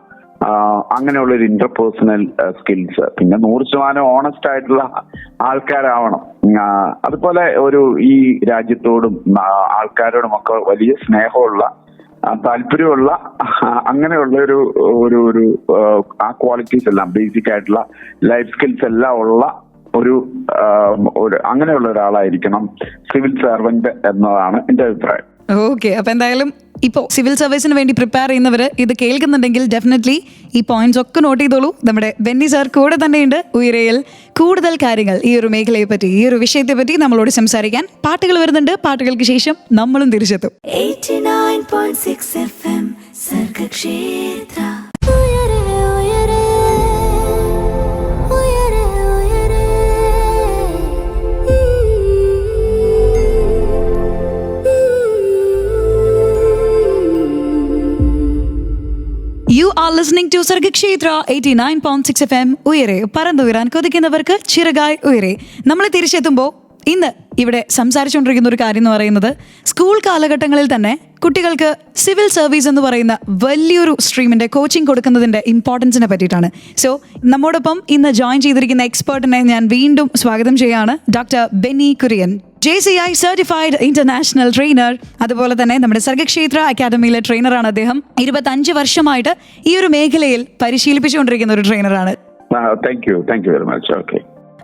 അങ്ങനെയുള്ളൊരു ഇന്റർപേഴ്സണൽ സ്കിൽസ്. പിന്നെ 100% ഓണസ്റ്റ് ആയിട്ടുള്ള ആൾക്കാരാവണം. അതുപോലെ ഒരു ഈ രാജ്യത്തോടും ആൾക്കാരോടും ഒക്കെ വലിയ സ്നേഹമുള്ള, താല്പര്യമുള്ള, അങ്ങനെയുള്ള ഒരു ആ ക്വാളിറ്റീസ് എല്ലാം, ബേസിക് ആയിട്ടുള്ള ലൈഫ് സ്കിൽസ് എല്ലാം ഉള്ള ഒരു അങ്ങനെയുള്ള ഒരാളായിരിക്കണം സിവിൽ സർവന്റ് എന്നതാണ് എന്റെ അഭിപ്രായം. ഓക്കെ, അപ്പൊ എന്തായാലും ഇപ്പോൾ സിവിൽ സർവീസിന് വേണ്ടി പ്രിപ്പയർ ചെയ്യുന്നവർ ഇത് കേൾക്കുന്നുണ്ടെങ്കിൽ ഡെഫിനറ്റ്ലി ഈ പോയിന്റ്സ് ഒക്കെ നോട്ട് ചെയ്തോളൂ. നമ്മുടെ ബെന്നി സാർ കൂടെ തന്നെയുണ്ട് ഉയരയിൽ കൂടുതൽ കാര്യങ്ങൾ ഈ ഒരു മേഖലയെ പറ്റി, ഈ ഒരു വിഷയത്തെ പറ്റി നമ്മളോട് സംസാരിക്കാൻ. പാട്ടുകൾ വരുന്നുണ്ട്, പാട്ടുകൾക്ക് ശേഷം നമ്മളും തിരിച്ചെത്തും. 89.6 FM Sargakshetra. You are listening to Sargakshetra 89.6 FM. ഉയരെ പറന്നുയരാൻ കൊതിക്കുന്നവർക്ക് ചിറകായി ഉയരെ. നമ്മൾ തിരിച്ചെത്തുമ്പോൾ ഇന്ന് ഇവിടെ സംസാരിച്ചുകൊണ്ടിരിക്കുന്ന ഒരു കാര്യം എന്ന് പറയുന്നത്, സ്കൂൾ കാലഘട്ടങ്ങളിൽ തന്നെ കുട്ടികൾക്ക് സിവിൽ സർവീസ് എന്ന് പറയുന്ന വലിയൊരു സ്ട്രീമിന്റെ കോച്ചിങ് കൊടുക്കുന്നതിന്റെ ഇമ്പോർട്ടൻസിനെ പറ്റിയിട്ടാണ്. സോ നമ്മോടൊപ്പം ഇന്ന് ജോയിൻ ചെയ്തിരിക്കുന്ന എക്സ്പേർട്ടിനെ ഞാൻ വീണ്ടും സ്വാഗതം ചെയ്യാണ്. Doctor Benny Kurian, JCI certified international trainer, അതുപോലെ തന്നെ നമ്മുടെ സർഗക്ഷേത്ര അക്കാദമിയിലെ ട്രെയിനറാണ് അദ്ദേഹം. 25 വർഷമായിട്ട് ഈ ഒരു മേഖലയിൽ പരിശീലിപ്പിച്ചുകൊണ്ടിരിക്കുന്ന ഒരു ട്രെയിനറാണ്. Thank you very much. Okay,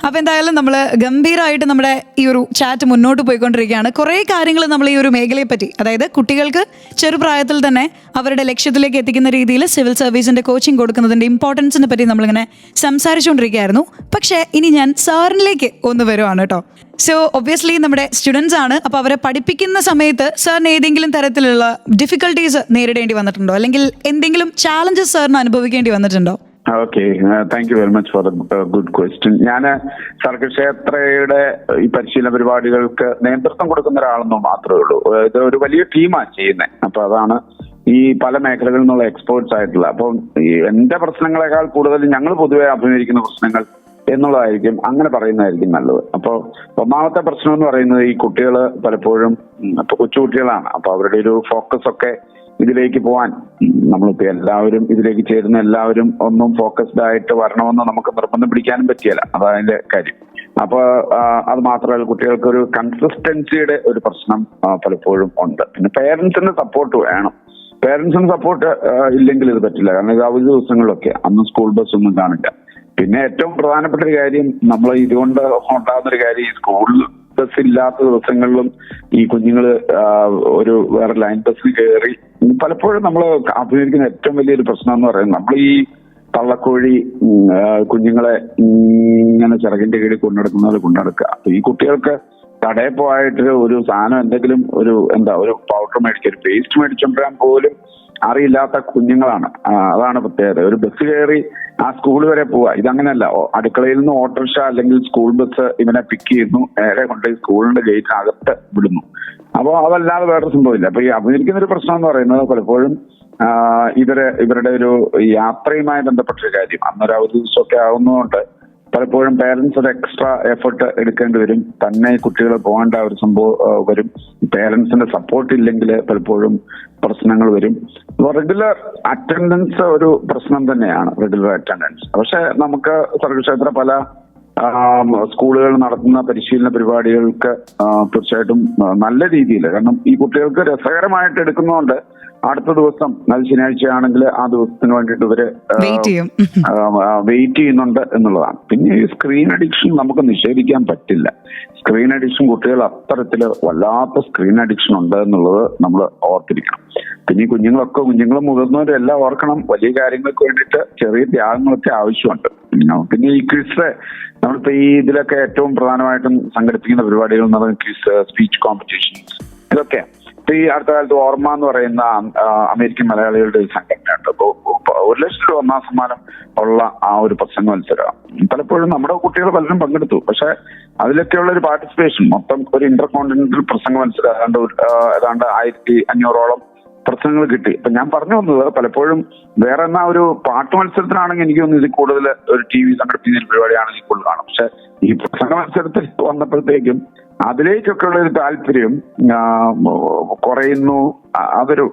അപ്പൊ എന്തായാലും നമ്മൾ ഗംഭീരമായിട്ട് നമ്മുടെ ഈ ഒരു ചാറ്റ് മുന്നോട്ട് പോയിക്കൊണ്ടിരിക്കുകയാണ്. കുറേ കാര്യങ്ങൾ നമ്മൾ ഈ ഒരു മേഖലയെ പറ്റി, അതായത് കുട്ടികൾക്ക് ചെറുപ്രായത്തിൽ തന്നെ അവരുടെ ലക്ഷ്യത്തിലേക്ക് എത്തിക്കുന്ന രീതിയിൽ സിവിൽ സർവീസിന്റെ കോച്ചിങ് കൊടുക്കുന്നതിന്റെ ഇമ്പോർട്ടൻസിനെ പറ്റി നമ്മളിങ്ങനെ സംസാരിച്ചുകൊണ്ടിരിക്കുകയായിരുന്നു. പക്ഷേ ഇനി ഞാൻ സാറിനിലേക്ക് ഒന്ന് വരുവാണ് കേട്ടോ. സോ ഒബ്വിയസ്ലി നമ്മുടെ സ്റ്റുഡൻസ് ആണ്, അപ്പോൾ അവരെ പഠിപ്പിക്കുന്ന സമയത്ത് സാറിന് ഏതെങ്കിലും തരത്തിലുള്ള ഡിഫിക്കൽട്ടീസ് നേരിടേണ്ടി വന്നിട്ടുണ്ടോ, അല്ലെങ്കിൽ എന്തെങ്കിലും ചാലഞ്ചസ് സാറിന് അനുഭവിക്കേണ്ടി വന്നിട്ടുണ്ടോ? Okay, thank you very much for the good question. ഞാൻ സർഗക്ഷേത്രയുടെ ഈ പരിശീലന പരിപാടികൾക്ക് നേതൃത്വം കൊടുക്കുന്ന ഒരാളെന്ന് മാത്രമേ ഉള്ളൂ. ഇത് ഒരു വലിയ ടീമാണ് ചെയ്യുന്നത്. അപ്പൊ അതാണ് ഈ പല മേഖലകളിൽ നിന്നുള്ള എക്സ്പേർട്സ് ആയിട്ടുള്ള. അപ്പം എന്റെ പ്രശ്നങ്ങളെക്കാൾ കൂടുതൽ ഞങ്ങൾ പൊതുവെ അഭിമുഖീകരിക്കുന്ന പ്രശ്നങ്ങൾ എന്നുള്ളതായിരിക്കും, അങ്ങനെ പറയുന്നതായിരിക്കും നല്ലത്. അപ്പോൾ ഒന്നാമത്തെ പ്രശ്നം എന്ന് പറയുന്നത് ഈ കുട്ടികൾ പലപ്പോഴും ഇപ്പൊ കൊച്ചുകുട്ടികളാണ്. അപ്പൊ അവരുടെ ഒരു ഫോക്കസ് ഒക്കെ ഇതിലേക്ക് പോവാൻ, നമ്മളിപ്പോ എല്ലാവരും ഇതിലേക്ക് ചേരുന്ന എല്ലാവരും ഒന്നും ഫോക്കസ്ഡ് ആയിട്ട് വരണമെന്ന് നമുക്ക് നിർബന്ധം പിടിക്കാനും പറ്റിയല്ല, അതതിന്റെ കാര്യം. അപ്പൊ അത് മാത്രമല്ല, കുട്ടികൾക്ക് ഒരു കൺസിസ്റ്റൻസിയുടെ ഒരു പ്രശ്നം പലപ്പോഴും ഉണ്ട്. പിന്നെ പേരൻസിന്റെ സപ്പോർട്ട് വേണം. പേരൻസിന് സപ്പോർട്ട് ഇല്ലെങ്കിൽ ഇത് പറ്റില്ല. കാരണം ഇത് അവധി ദിവസങ്ങളിലൊക്കെ അന്ന് സ്കൂൾ ബസ് ഒന്നും കാണില്ല. പിന്നെ ഏറ്റവും പ്രധാനപ്പെട്ട ഒരു കാര്യം, നമ്മൾ ഇതുകൊണ്ട് ഉണ്ടാകുന്ന ഒരു കാര്യം, ഈ സ്കൂൾ ബസ് ഇല്ലാത്ത ദിവസങ്ങളിലും ഈ കുഞ്ഞുങ്ങൾ ഒരു വേറെ ലൈൻ ബസ്സിൽ കയറി പലപ്പോഴും നമ്മൾ അഭിമുഖീകരിക്കുന്ന ഏറ്റവും വലിയൊരു പ്രശ്നം എന്ന് പറയുന്നത്, നമ്മൾ ഈ തള്ളക്കോഴി കുഞ്ഞുങ്ങളെ ഇങ്ങനെ ചിറകിന്റെ കീഴിൽ കൊണ്ടുനടക്കുക. അപ്പൊ ഈ കുട്ടികൾക്ക് കടയിൽ പോയിട്ട് ഒരു സാധനം എന്തെങ്കിലും ഒരു പൗഡർ മേടിക്കുക, ഒരു പേസ്റ്റ് മേടിച്ചോണ്ടിരാൻ പോലും അറിയില്ലാത്ത കുഞ്ഞുങ്ങളാണ്. അതാണ് പ്രത്യേകത. ഒരു ബസ് കയറി ആ സ്കൂൾ വരെ പോവാ. ഇതങ്ങനെയല്ല, അടുക്കളയിൽ നിന്ന് ഓട്ടോറിക്ഷ അല്ലെങ്കിൽ സ്കൂൾ ബസ് ഇവനെ പിക്ക് ചെയ്യുന്നു, നേരെ കൊണ്ട് സ്കൂളിന്റെ ഗേറ്റിനകത്ത് വിടുന്നു. അപ്പോൾ അതല്ലാതെ വേറെ സംഭവമില്ല. അപ്പൊ ഈ അഭിനയിക്കുന്ന ഒരു പ്രശ്നം എന്ന് പറയുന്നത് പലപ്പോഴും ഇവരുടെ ഒരു യാത്രയുമായി ബന്ധപ്പെട്ട ഒരു കാര്യം. അന്നൊരു അവധി ദിവസമൊക്കെ ആവുന്നതുകൊണ്ട് പലപ്പോഴും പേരൻസ് ഒരു എക്സ്ട്രാ എഫർട്ട് എടുക്കേണ്ടി വരും. തന്നെ കുട്ടികൾ പോകേണ്ട ഒരു സംഭവം വരും. പേരൻസിന്റെ സപ്പോർട്ട് ഇല്ലെങ്കിൽ പലപ്പോഴും പ്രശ്നങ്ങൾ വരും. റെഗുലർ അറ്റൻഡൻസ് ഒരു പ്രശ്നം തന്നെയാണ്, റെഗുലർ അറ്റൻഡൻസ്. പക്ഷെ നമുക്ക് സർഗക്ഷേത്ര പല സ്കൂളുകൾ നടത്തുന്ന പരിശീലന പരിപാടികൾക്ക് തീർച്ചയായിട്ടും നല്ല രീതിയിൽ, കാരണം ഈ കുട്ടികൾക്ക് രസകരമായിട്ട് എടുക്കുന്നതുകൊണ്ട് അടുത്ത ദിവസം, അത് ശനിയാഴ്ചയാണെങ്കിൽ ആ ദിവസത്തിന് വേണ്ടിയിട്ട് ഇവര് വെയിറ്റ് ചെയ്യുന്നുണ്ട് എന്നുള്ളതാണ്. പിന്നെ ഈ സ്ക്രീൻ അഡിക്ഷൻ നമുക്ക് നിഷേധിക്കാൻ പറ്റില്ല. സ്ക്രീൻ അഡിക്ഷൻ കുട്ടികൾ അത്തരത്തില് വല്ലാത്ത സ്ക്രീൻ അഡിക്ഷൻ ഉണ്ട് എന്നുള്ളത് നമ്മൾ ഓർത്തിരിക്കണം. പിന്നെ ഈ കുഞ്ഞുങ്ങളും മുതിർന്നവരും എല്ലാം ഓർക്കണം, വലിയ കാര്യങ്ങൾക്ക് വേണ്ടിയിട്ട് ചെറിയ ത്യാഗങ്ങളൊക്കെ ആവശ്യമുണ്ട്. പിന്നെ ഈ ക്വിസ്, നമ്മളിപ്പോ ഈ ഇതിലൊക്കെ ഏറ്റവും പ്രധാനമായിട്ടും സംഘടിപ്പിക്കുന്ന പരിപാടികൾ എന്ന് പറയുന്നത് ക്വിസ്, സ്പീച്ച് കോമ്പറ്റീഷൻസ്, ഇതൊക്കെ. ഇപ്പൊ ഈ അടുത്ത കാലത്ത് ഓർമ്മ എന്ന് പറയുന്ന അമേരിക്കൻ മലയാളികളുടെ ഒരു സംഘടനയുണ്ട്. അപ്പോൾ 1 ലക്ഷം രൂപ ഒന്നാം സമ്മാനം ഉള്ള ആ ഒരു പ്രസംഗ മത്സരം പലപ്പോഴും നമ്മുടെ കുട്ടികൾ പലരും പങ്കെടുത്തു. പക്ഷെ അതിലൊക്കെയുള്ള ഒരു പാർട്ടിസിപ്പേഷൻ, മൊത്തം ഒരു ഇന്റർ കോണ്ടിനെന്റൽ പ്രസംഗ മത്സരം ഏതാണ്ട് 1500ഓളം പ്രശ്നങ്ങൾ കിട്ടി. ഇപ്പൊ ഞാൻ പറഞ്ഞു വന്നത്, പലപ്പോഴും വേറെ എന്നാ ഒരു പാട്ട് മത്സരത്തിനാണെങ്കിൽ എനിക്ക് തോന്നുന്നു ഇതിൽ കൂടുതൽ ഒരു TV സംഘടിപ്പിക്കുന്ന പരിപാടിയാണെങ്കിൽ കൂടുതൽ കാണും. പക്ഷെ ഈ പ്രസംഗ മത്സരത്തിൽ വന്നപ്പോഴത്തേക്കും അതിലേക്കൊക്കെ ഉള്ള ഒരു താല്പര്യം കുറയുന്നു. അതൊരു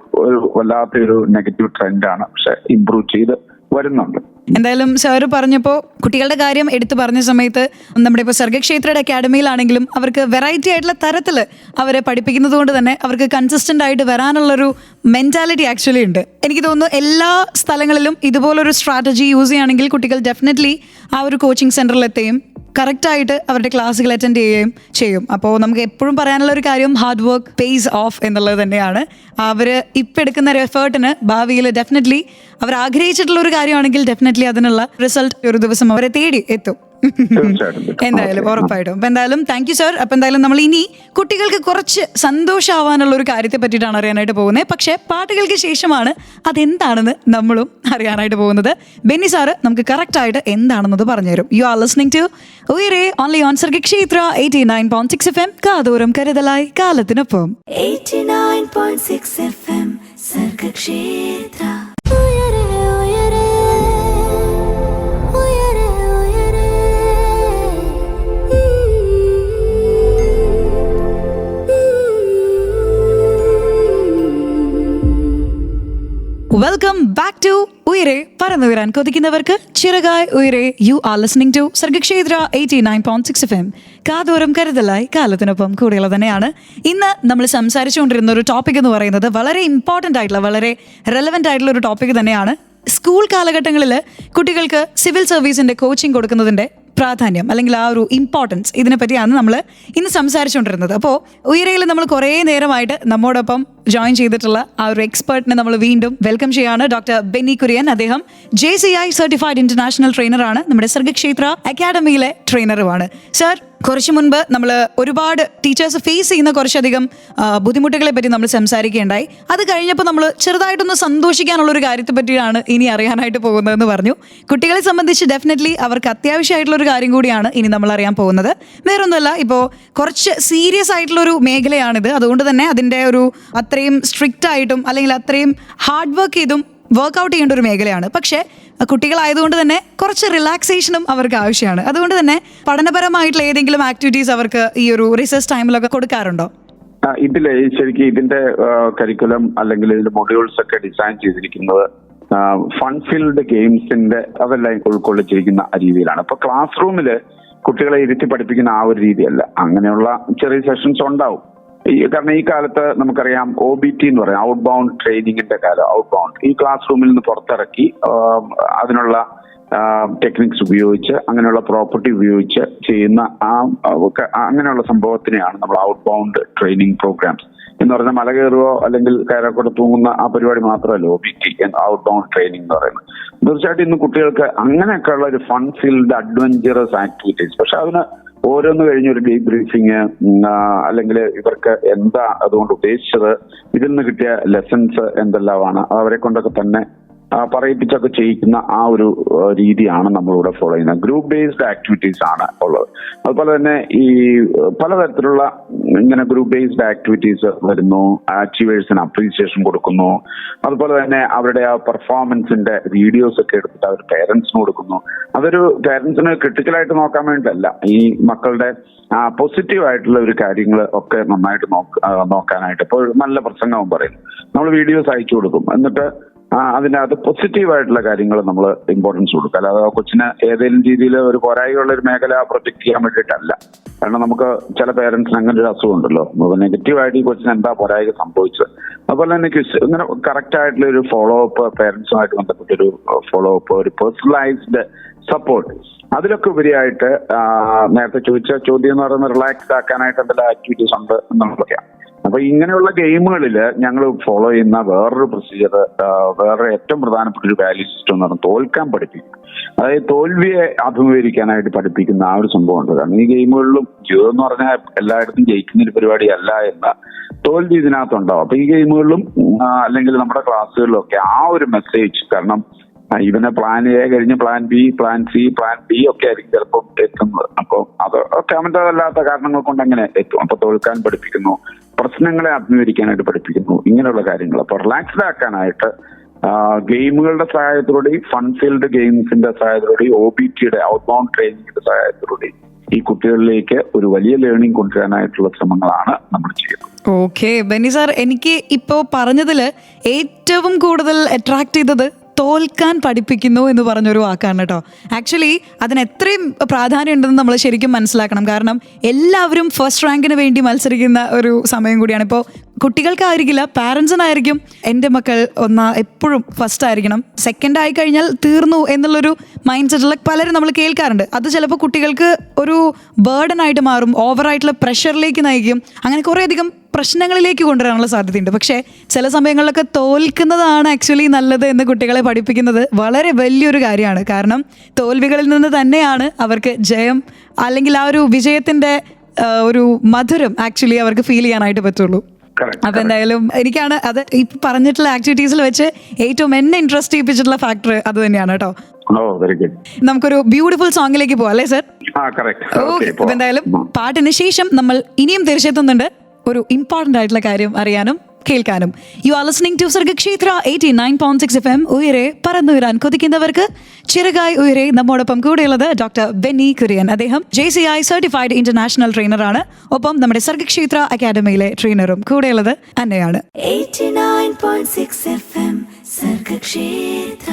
വല്ലാത്തൊരു നെഗറ്റീവ് ട്രെൻഡാണ്. പക്ഷെ ഇംപ്രൂവ് ചെയ്ത് വരുന്നുണ്ട്. എന്തായാലും സാറ് പറഞ്ഞപ്പോൾ കുട്ടികളുടെ കാര്യം എടുത്തു പറഞ്ഞ സമയത്ത്, നമ്മുടെ ഇപ്പോൾ സർഗക്ഷേത്രയുടെ അക്കാഡമിയിലാണെങ്കിലും അവർക്ക് വെറൈറ്റി ആയിട്ടുള്ള തരത്തിൽ അവരെ പഠിപ്പിക്കുന്നത് കൊണ്ട് തന്നെ അവർക്ക് കൺസിസ്റ്റന്റ് ആയിട്ട് വരാനുള്ളൊരു മെന്റാലിറ്റി ആക്ച്വലി ഉണ്ട്. എനിക്ക് തോന്നുന്നു എല്ലാ സ്ഥലങ്ങളിലും ഇതുപോലൊരു സ്ട്രാറ്റജി യൂസ് ചെയ്യുകയാണെങ്കിൽ കുട്ടികൾ ഡെഫിനറ്റ്ലി ആ ഒരു കോച്ചിങ് സെന്ററിലെത്തുകയും കറക്റ്റായിട്ട് അവരുടെ ക്ലാസ്സുകൾ അറ്റൻഡ് ചെയ്യുകയും ചെയ്യും. അപ്പോൾ നമുക്ക് എപ്പോഴും പറയാനുള്ള ഒരു കാര്യം, ഹാർഡ് വർക്ക് പേസ് ഓഫ് എന്നുള്ളത് തന്നെയാണ്. അവർ ഇപ്പം എടുക്കുന്ന ഒരു എഫേർട്ടിന് ഭാവിയിൽ ഡെഫിനറ്റ്ലി അവർ ആഗ്രഹിച്ചിട്ടുള്ള ഒരു കാര്യമാണെങ്കിൽ ഡെഫിനറ്റ്ലി അതിനുള്ള റിസൾട്ട് ഒരു ദിവസം അവരെ തേടി എത്തും. എന്തായാലും ഉറപ്പായിട്ടും. അപ്പൊ എന്തായാലും താങ്ക് യു സർ. അപ്പൊ എന്തായാലും നമ്മൾ ഇനി കുട്ടികൾക്ക് കുറച്ച് സന്തോഷമാവാനുള്ള ഒരു കാര്യത്തെ പറ്റിയിട്ടാണ് അറിയാനായിട്ട് പോകുന്നത്. പക്ഷെ പാട്ടുകൾക്ക് ശേഷമാണ് അതെന്താണെന്ന് നമ്മളും അറിയാനായിട്ട് പോകുന്നത്. ബെന്നി സാറ് നമുക്ക് കറക്റ്റ് ആയിട്ട് എന്താണെന്നത് പറഞ്ഞുതരും. You are listening to Uyare only on Sargakshetra 89.6 FM. കാതോരം കരുതലായി കാലത്തിനൊപ്പം. 89.6 FM Sargakshetra. Welcome back to Uyare പറന്നുയരാൻ കൊതിക്കുന്നവർക്ക് ചിറകായി Uyare. You are listening to Sargakshetra 89.6 FM. കാതോരം കരുതലായി കാലത്തിനൊപ്പം കൂടെയുള്ള തന്നെയാണ്. ഇന്ന് നമ്മൾ സംസാരിച്ചുകൊണ്ടിരുന്ന ഒരു ടോപ്പിക് എന്ന് പറയുന്നത് വളരെ ഇമ്പോർട്ടൻ്റ് ആയിട്ടുള്ള, വളരെ റെലവൻ്റ് ആയിട്ടുള്ള ഒരു ടോപ്പിക് തന്നെയാണ്. സ്കൂൾ കാലഘട്ടങ്ങളിൽ കുട്ടികൾക്ക് സിവിൽ സർവീസിന്റെ കോച്ചിങ് കൊടുക്കുന്നതിന്റെ പ്രാധാന്യം അല്ലെങ്കിൽ ആ ഒരു ഇമ്പോർട്ടൻസ് ഇതിനെ പറ്റിയാണ് നമ്മൾ ഇന്ന് സംസാരിച്ചുകൊണ്ടിരുന്നത്. അപ്പോൾ ഉയരയിൽ നമ്മൾ കുറേ നേരമായിട്ട് നമ്മോടൊപ്പം ജോയിൻ ചെയ്തിട്ടുള്ള ആ ഒരു എക്സ്പേർട്ടിനെ നമ്മൾ വീണ്ടും വെൽക്കം ചെയ്യാണ്. ഡോക്ടർ ബെന്നി കുര്യൻ. അദ്ദേഹം JCI സർട്ടിഫൈഡ് ഇന്റർനാഷണൽ ട്രെയിനറാണ്. നമ്മുടെ സർഗക്ഷേത്ര അക്കാഡമിയിലെ ട്രെയിനറുമാണ്. സർ, കുറച്ച് മുൻപ് നമ്മൾ ഒരുപാട് ടീച്ചേഴ്സ് ഫേസ് ചെയ്യുന്ന കുറച്ചധികം ബുദ്ധിമുട്ടുകളെ പറ്റി നമ്മൾ സംസാരിക്കുകയുണ്ടായി. അത് കഴിഞ്ഞപ്പോൾ നമ്മൾ ചെറുതായിട്ടൊന്ന് സന്തോഷിക്കാനുള്ള ഒരു കാര്യത്തെ പറ്റിയാണ് ഇനി അറിയാനായിട്ട് പോകുന്നതെന്ന് പറഞ്ഞു. കുട്ടികളെ സംബന്ധിച്ച് ഡെഫിനറ്റ്ലി അവർക്ക് അത്യാവശ്യമായിട്ടുള്ള ഒരു കാര്യം കൂടിയാണ് ഇനി നമ്മൾ അറിയാൻ പോകുന്നത്. വേറൊന്നുമല്ല, ഇപ്പോൾ കുറച്ച് സീരിയസ് ആയിട്ടുള്ളൊരു മേഖലയാണിത്. അതുകൊണ്ട് തന്നെ അതിൻ്റെ ഒരു അത്രയും സ്ട്രിക്റ്റ് ആയിട്ടും അല്ലെങ്കിൽ അത്രയും ഹാർഡ് വർക്ക് ചെയ്തും വർക്ക്ഔട്ട് ചെയ്യേണ്ട ഒരു മേഖലയാണ്. പക്ഷേ കുട്ടികളായതുകൊണ്ട് തന്നെ കുറച്ച് റിലാക്സേഷനും അവർക്ക് ആവശ്യമാണ്. അതുകൊണ്ട് തന്നെ പഠനപരമായിട്ടുള്ള ഏതെങ്കിലും ആക്ടിവിറ്റീസ് അവർക്ക് ഈ ഒരു റിസർച്ച് ടൈമിലൊക്കെ കൊടുക്കാറുണ്ടോ? ഇതില് ശരിക്കും ഇതിന്റെ കരിക്കുലം അല്ലെങ്കിൽ ഇതിന്റെ മൊഡ്യൂൾസ് ഒക്കെ ഡിസൈൻ ചെയ്തിരിക്കുന്നത് ഫൺ ഫീൽഡ് ഗെയിംസിന്റെ അതെല്ലാം ഉൾക്കൊള്ളിച്ചിരിക്കുന്ന രീതിയിലാണ്. ഇപ്പൊ ക്ലാസ് റൂമില് കുട്ടികളെ ഇരുത്തി പഠിപ്പിക്കുന്ന ആ ഒരു രീതിയല്ല. അങ്ങനെയുള്ള ചെറിയ സെഷൻസ് ഉണ്ടാവും. കാരണം ഈ കാലത്ത് നമുക്കറിയാം OBT എന്ന് പറയാം, ഔട്ട് ബൗണ്ട് ട്രെയിനിങ്ങിന്റെ കാലം. ഔട്ട് ബൗണ്ട് ഈ ക്ലാസ് റൂമിൽ നിന്ന് പുറത്തിറക്കി അതിനുള്ള ടെക്നിക്സ് ഉപയോഗിച്ച് അങ്ങനെയുള്ള പ്രോപ്പർട്ടി ഉപയോഗിച്ച് ചെയ്യുന്ന അങ്ങനെയുള്ള സംഭവത്തിനെയാണ് നമ്മൾ ഔട്ട് ബൗണ്ട് ട്രെയിനിങ് പ്രോഗ്രാംസ് എന്ന് പറഞ്ഞാൽ. മല കയറുകയോ അല്ലെങ്കിൽ കയറക്കൂടെ തൂങ്ങുന്ന ആ പരിപാടി മാത്രമല്ല OBT ഔട്ട് ബൗണ്ട് ട്രെയിനിങ് എന്ന് പറയുന്നത്. തീർച്ചയായിട്ടും ഇന്ന് കുട്ടികൾക്ക് അങ്ങനെയൊക്കെയുള്ള ഒരു ഫൺ ഫീൽഡ് അഡ്വഞ്ചറസ് ആക്ടിവിറ്റീസ്, പക്ഷെ അതിന് ഓരോന്ന് കഴിഞ്ഞൊരു ഡീപ് ബ്രീഫിങ് അല്ലെങ്കിൽ ഇവർക്ക് എന്താ അതുകൊണ്ട് ഉദ്ദേശിച്ചത്, ഇതിൽ നിന്ന് കിട്ടിയ ലെസൺസ് എന്തെല്ലാമാണ്, അവരെ കൊണ്ടൊക്കെ തന്നെ പറയിപ്പിച്ചൊക്കെ ചെയ്യിക്കുന്ന ആ ഒരു രീതിയാണ് നമ്മളിവിടെ ഫോളോ ചെയ്യുന്നത്. ഗ്രൂപ്പ് ബേസ്ഡ് ആക്ടിവിറ്റീസ് ആണ് ഉള്ളത്. അതുപോലെ തന്നെ ഈ പലതരത്തിലുള്ള ഇങ്ങനെ ഗ്രൂപ്പ് ബേസ്ഡ് ആക്ടിവിറ്റീസ് വരുന്നു. അച്ചീവേഴ്സിന് അപ്രീസിയേഷൻ കൊടുക്കുന്നു. അതുപോലെ തന്നെ അവരുടെ ആ പെർഫോമൻസിന്റെ വീഡിയോസ് ഒക്കെ എടുത്തിട്ട് അവർ പേരൻസിന് കൊടുക്കുന്നു. അതൊരു പേരൻസിന് ക്രിട്ടിക്കലായിട്ട് നോക്കാൻ വേണ്ടിയിട്ടല്ല, ഈ മക്കളുടെ പോസിറ്റീവ് ആയിട്ടുള്ള ഒരു കാര്യങ്ങൾ ഒക്കെ നന്നായിട്ട് നോക്കാനായിട്ട്. ഇപ്പോൾ നല്ല പ്രസംഗവും പറയും, നമ്മൾ വീഡിയോസ് അയച്ചു കൊടുക്കും. എന്നിട്ട് അതിനകത്ത് പോസിറ്റീവായിട്ടുള്ള കാര്യങ്ങൾ നമ്മൾ ഇമ്പോർട്ടൻസ് കൊടുക്കുക. അല്ലാതെ കൊച്ചിന് ഏതെങ്കിലും രീതിയിൽ ഒരു പോരായ്മയുള്ള ഒരു മേഖല പ്രൊജക്ട് ചെയ്യാൻ വേണ്ടിയിട്ടല്ല. കാരണം നമുക്ക് ചില പേരൻസിന് അങ്ങനെ ഒരു അസുഖം ഉണ്ടല്ലോ, നെഗറ്റീവായിട്ട് ഈ കൊച്ചിന് എന്താ പോരായ്മ സംഭവിച്ചത്. അതുപോലെ തന്നെ ഇങ്ങനെ കറക്റ്റ് ആയിട്ടുള്ള ഒരു ഫോളോ അപ്പ്, പേരൻസുമായിട്ട് ബന്ധപ്പെട്ടൊരു ഫോളോ അപ്പ്, ഒരു പേഴ്സണലൈസ്ഡ് സപ്പോർട്ട്, അതിലൊക്കെ ഉപരിയായിട്ട് നേരത്തെ ചോദിച്ച ചോദ്യം എന്ന് പറയുന്നത് റിലാക്സ് ആക്കാനായിട്ട് എന്തെല്ലാം ആക്ടിവിറ്റീസ് ഉണ്ട് എന്നുള്ളതൊക്കെയാണ്. അപ്പൊ ഇങ്ങനെയുള്ള ഗെയിമുകളിൽ ഞങ്ങൾ ഫോളോ ചെയ്യുന്ന വേറൊരു പ്രൊസീജിയർ, വേറെ ഏറ്റവും പ്രധാനപ്പെട്ട ഒരു വാല്യൂ സിസ്റ്റം എന്ന് പറഞ്ഞാൽ തോൽക്കാൻ പഠിപ്പിക്കും. അതായത് തോൽവിയെ അഭിമുഖീകരിക്കാനായിട്ട് പഠിപ്പിക്കുന്ന ആ ഒരു സംഭവമുണ്ട്. കാരണം ഈ ഗെയിമുകളിലും ജീവിതം എന്ന് പറഞ്ഞാൽ എല്ലായിടത്തും ജയിക്കുന്ന ഒരു പരിപാടിയല്ല എന്ന തോൽവി ഇതിനകത്തുണ്ടാവും. അപ്പൊ ഈ ഗെയിമുകളിലും അല്ലെങ്കിൽ നമ്മുടെ ക്ലാസ്സുകളിലും ഒക്കെ ആ ഒരു മെസ്സേജ്, കാരണം ഇവനെ പ്ലാൻ A കഴിഞ്ഞ് plan B, plan C, plan D ഒക്കെ ആയിരിക്കും ചിലപ്പോൾ എത്തുന്നത്. അപ്പോൾ അതൊക്കെ അവൻ്റെതല്ലാത്ത കാരണങ്ങൾ കൊണ്ട് അങ്ങനെ എത്തും. അപ്പൊ തോൽക്കാൻ പഠിപ്പിക്കുന്നു, പ്രശ്നങ്ങളെ അഭിമുഖീകരിക്കാനായിട്ട് പഠിപ്പിക്കുന്നു, ഇങ്ങനെയുള്ള കാര്യങ്ങൾ. അപ്പൊ റിലാക്സ്ഡ് ആക്കാനായിട്ട് ഗെയിമുകളുടെ സഹായത്തോടെ, ഫൺ ഫീൽഡ് ഗെയിംസിന്റെ സഹായത്തോടെ, OBTയുടെ ഔട്ട് ബൗണ്ട് ട്രെയിനിങ്ങിന്റെ സഹായത്തോടെ ഈ കുട്ടികളിലേക്ക് ഒരു വലിയ ലേണിംഗ് കൊണ്ടുവരാനായിട്ടുള്ള ശ്രമങ്ങളാണ് നമ്മൾ ചെയ്യുന്നത്. ഓക്കെ ബെന്നി സാർ, എനിക്ക് ഇപ്പോൾ പറഞ്ഞതിൽ ഏറ്റവും കൂടുതൽ അട്രാക്ട് ചെയ്തത് തോൽക്കാൻ പഠിപ്പിക്കുന്നു എന്ന് പറഞ്ഞൊരു വാക്കാണ് കേട്ടോ. ആക്ച്വലി അതിന് എത്രയും പ്രാധാന്യം ഉണ്ടെന്ന് നമ്മൾ ശരിക്കും മനസ്സിലാക്കണം. കാരണം എല്ലാവരും ഫസ്റ്റ് റാങ്കിന് വേണ്ടി മത്സരിക്കുന്ന ഒരു സമയം കൂടിയാണ്. ഇപ്പോൾ കുട്ടികൾക്കായിരിക്കില്ല, പാരൻസിനായിരിക്കും എൻ്റെ മക്കൾ എപ്പോഴും ഫസ്റ്റ് ആയിരിക്കണം, സെക്കൻഡ് ആയി കഴിഞ്ഞാൽ തീർന്നു എന്നുള്ളൊരു മൈൻഡ് സെറ്റുള്ള പലരും നമ്മൾ കേൾക്കാറുണ്ട്. അത് ചിലപ്പോൾ കുട്ടികൾക്ക് ഒരു ബേർഡൻ ആയിട്ട് മാറും, ഓവറായിട്ടുള്ള പ്രഷറിലേക്ക് നയിക്കും, അങ്ങനെ കുറേയധികം പ്രശ്നങ്ങളിലേക്ക് കൊണ്ടുവരാനുള്ള സാധ്യതയുണ്ട്. പക്ഷേ ചില സമയങ്ങളിലൊക്കെ തോൽക്കുന്നതാണ് ആക്ച്വലി നല്ലത് എന്ന് കുട്ടികളെ പഠിപ്പിക്കുന്നത് വളരെ വലിയൊരു കാര്യമാണ്. കാരണം തോൽവികളിൽ നിന്ന് തന്നെയാണ് അവർക്ക് ജയം അല്ലെങ്കിൽ ആ ഒരു വിജയത്തിൻ്റെ ഒരു മധുരം ആക്ച്വലി അവർക്ക് ഫീൽ ചെയ്യാനായിട്ട് പറ്റുള്ളൂ. അപ്പൊ എന്തായാലും എനിക്കാണ് അത് ഈ പറഞ്ഞിട്ടുള്ള ആക്ടിവിറ്റീസിൽ വെച്ച് ഏറ്റവും എന്നെ ഇൻട്രസ്റ്റ് ചെയ്യിപ്പിച്ചിട്ടുള്ള ഫാക്ടർ അത് തന്നെയാണ് കേട്ടോ. നമുക്കൊരു ബ്യൂട്ടിഫുൾ സോങ്ങിലേക്ക് പോവാം അല്ലേ സർ? ഓക്കെ, എന്തായാലും പാട്ടിന് ശേഷം നമ്മൾ ഇനിയും തിരിച്ചെത്തുന്നുണ്ട് ഒരു ഇമ്പോർട്ടന്റ് ആയിട്ടുള്ള കാര്യം അറിയാനും കേൾക്കാനും. You are listening to Sargakshetra 89.6 FM. ഉയരെ പറന്നുയരാൻ കൊതിക്കുന്നവർക്ക് ചിറകായി ഉയരെ. നമ്മോടൊപ്പം കൂടെയുള്ളത് ഡോക്ടർ ബെന്നി കുര്യൻ. അദ്ദേഹം JCI സർട്ടിഫൈഡ് ഇന്റർനാഷണൽ ട്രെയിനറാണ്. ഒപ്പം നമ്മുടെ സർഗക്ഷേത്ര അക്കാഡമിയിലെ ട്രെയിനറും കൂടെയുള്ളത് അന്നയാണ്. 89.6 FM Sargakshetra.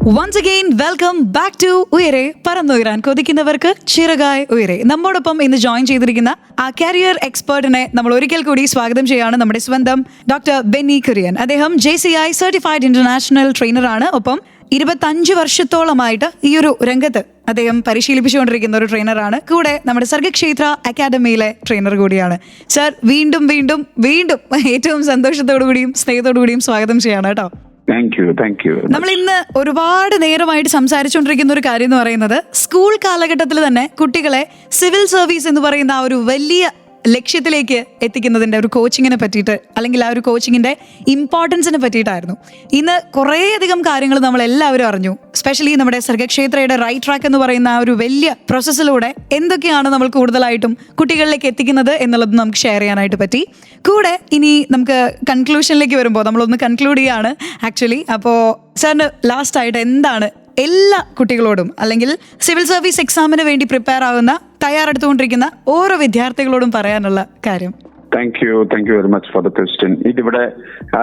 Once again welcome back to Uyare പറന്നുയരാൻ കൊതിക്കുന്നവർക്ക് ചിറകായി ഉയരെ. നമ്മോടൊപ്പം ഇന്ന് ജോയിൻ ചെയ്തിരിക്കുന്ന ആ കരിയർ എക്സ്പേർട്ടിനെ നമ്മൾ ഒരിക്കൽ കൂടി സ്വാഗതം ചെയ്യാണ്. നമ്മുടെ സ്വന്തം ഡോക്ടർ ബെന്നി കുര്യൻ. അദ്ദേഹം JCI സർട്ടിഫൈഡ് ഇന്റർനാഷണൽ ട്രെയിനറാണ്. ഒപ്പം 25 വർഷത്തോളമായിട്ട് ഈ ഒരു രംഗത്ത് അദ്ദേഹം പരിശീലിപ്പിച്ചുകൊണ്ടിരിക്കുന്ന ഒരു ട്രെയിനറാണ്. കൂടെ നമ്മുടെ സർഗക്ഷേത്ര അക്കാദമിയിലെ ട്രെയിനർ കൂടിയാണ്. സർ, വീണ്ടും വീണ്ടും വീണ്ടും ഏറ്റവും സന്തോഷത്തോടു കൂടിയും സ്നേഹത്തോടു കൂടിയും സ്വാഗതം ചെയ്യാണ് കേട്ടോ. Thank you. നമ്മൾ ഇന്ന് ഒരുപാട് നേരമായിട്ട് സംസാരിച്ചുകൊണ്ടിരിക്കുന്ന ഒരു കാര്യം എന്ന് പറയുന്നത്, സ്കൂൾ കാലഘട്ടത്തിൽ തന്നെ കുട്ടികളെ സിവിൽ സർവീസ് എന്ന് പറയുന്ന ആ ഒരു വലിയ ലക്ഷ്യത്തിലേക്ക് എത്തിക്കുന്നതിൻ്റെ ഒരു കോച്ചിങ്ങിനെ പറ്റിയിട്ട്, അല്ലെങ്കിൽ ആ ഒരു കോച്ചിങ്ങിൻ്റെ ഇമ്പോർട്ടൻസിനെ പറ്റിയിട്ടായിരുന്നു. ഇന്ന് കുറേയധികം കാര്യങ്ങൾ നമ്മൾ എല്ലാവരും അറിഞ്ഞു. സ്പെഷ്യലി നമ്മുടെ സർഗക്ഷേത്രയുടെ റൈറ്റ് ട്രാക്ക് എന്ന് പറയുന്ന ആ ഒരു വലിയ പ്രോസസ്സിലൂടെ എന്തൊക്കെയാണ് നമ്മൾ കൂടുതലായിട്ടും കുട്ടികളിലേക്ക് എത്തിക്കുന്നത് എന്നുള്ളത് നമുക്ക് ഷെയർ ചെയ്യാനായിട്ട് പറ്റി. കൂടെ ഇനി നമുക്ക് കൺക്ലൂഷനിലേക്ക് വരുമ്പോൾ നമ്മളൊന്ന് കൺക്ലൂഡ് ചെയ്യാണ് ആക്ച്വലി. അപ്പോൾ സാറിന് ലാസ്റ്റ് ആയിട്ട് എന്താണ് എല്ലാ കുട്ടികളോടും, അല്ലെങ്കിൽ സിവിൽ സർവീസ് എക്സാമിന് വേണ്ടി പ്രിപ്പയർ ആകുന്ന, തയ്യാറെടുത്തുകൊണ്ടിരിക്കുന്ന ഓരോ വിദ്യാർത്ഥികളോടും പറയാനുള്ള കാര്യം? Thank you very much for the question. ഇതിവിടെ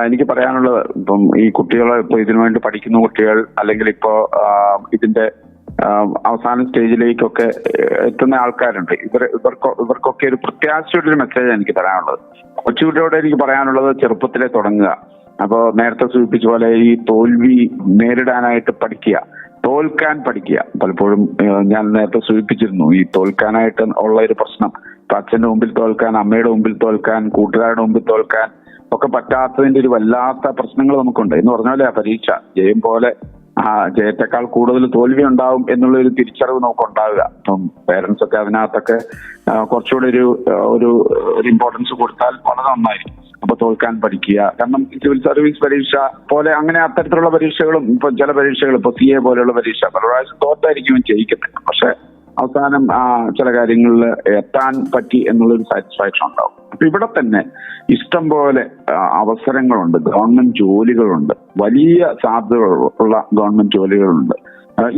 എനിക്ക് പറയാനുള്ളത്, ഇപ്പം ഈ കുട്ടികളെ ഇപ്പൊ ഇതിനു വേണ്ടി പഠിക്കുന്ന കുട്ടികൾ, അല്ലെങ്കിൽ ഇപ്പോ ഇതിന്റെ അവസാന സ്റ്റേജിലേക്കൊക്കെ എത്തുന്ന ആൾക്കാരുണ്ട്. ഇവർക്കൊക്കെ ഒരു പ്രത്യാശയുടെ ഒരു മെസ്സേജ് എനിക്ക് പറയാനുള്ളത്. കൊച്ചുകുട്ടിയോട് എനിക്ക് പറയാനുള്ളത്, ചെറുപ്പത്തിലെ തുടങ്ങുക. അപ്പോ നേരത്തെ സൂചിപ്പിച്ച പോലെ ഈ തോൽവി നേരിടാനായിട്ട് പഠിക്കുക, തോൽക്കാൻ പഠിക്കുക. പലപ്പോഴും ഞാൻ നേരത്തെ സൂചിപ്പിച്ചിരുന്നു, ഈ തോൽക്കാനായിട്ട് ഉള്ള ഒരു പ്രശ്നം, ഇപ്പൊ അച്ഛന്റെ മുമ്പിൽ തോൽക്കാൻ, അമ്മയുടെ മുമ്പിൽ തോൽക്കാൻ, കൂട്ടുകാരുടെ മുമ്പിൽ തോൽക്കാൻ ഒക്കെ പറ്റാത്തതിന്റെ ഒരു വല്ലാത്ത പ്രശ്നങ്ങൾ നമുക്കുണ്ട്. എന്ന് പറഞ്ഞ പോലെ പരീക്ഷ ജയം പോലെ ജയത്തെക്കാൾ കൂടുതൽ തോൽവി ഉണ്ടാവും എന്നുള്ള ഒരു തിരിച്ചറിവ് നമുക്ക് ഉണ്ടാവുക. അപ്പം പേരൻസ് ഒക്കെ അതിനകത്തൊക്കെ കുറച്ചുകൂടി ഒരു ഇമ്പോർട്ടൻസ് കൊടുത്താൽ വളരെ നന്നായിരിക്കും. അപ്പൊ തോൽക്കാൻ പഠിക്കുക. കാരണം സിവിൽ സർവീസ് പരീക്ഷ പോലെ അങ്ങനെ അത്തരത്തിലുള്ള പരീക്ഷകളും, ഇപ്പൊ ചില പരീക്ഷകൾ, ഇപ്പൊ CA പോലെയുള്ള പരീക്ഷ പല പ്രാവശ്യം തോറ്റായിരിക്കും ജയിക്കുന്നത്. പക്ഷെ അവസാനം ചില കാര്യങ്ങളിൽ എത്താൻ പറ്റി എന്നുള്ളൊരു സാറ്റിസ്ഫാക്ഷൻ ഉണ്ടാവും. അപ്പൊ ഇവിടെ തന്നെ ഇഷ്ടം പോലെ അവസരങ്ങളുണ്ട്, ഗവൺമെന്റ് ജോലികളുണ്ട്, വലിയ സാധ്യതകളുള്ള ഗവൺമെന്റ് ജോലികളുണ്ട്.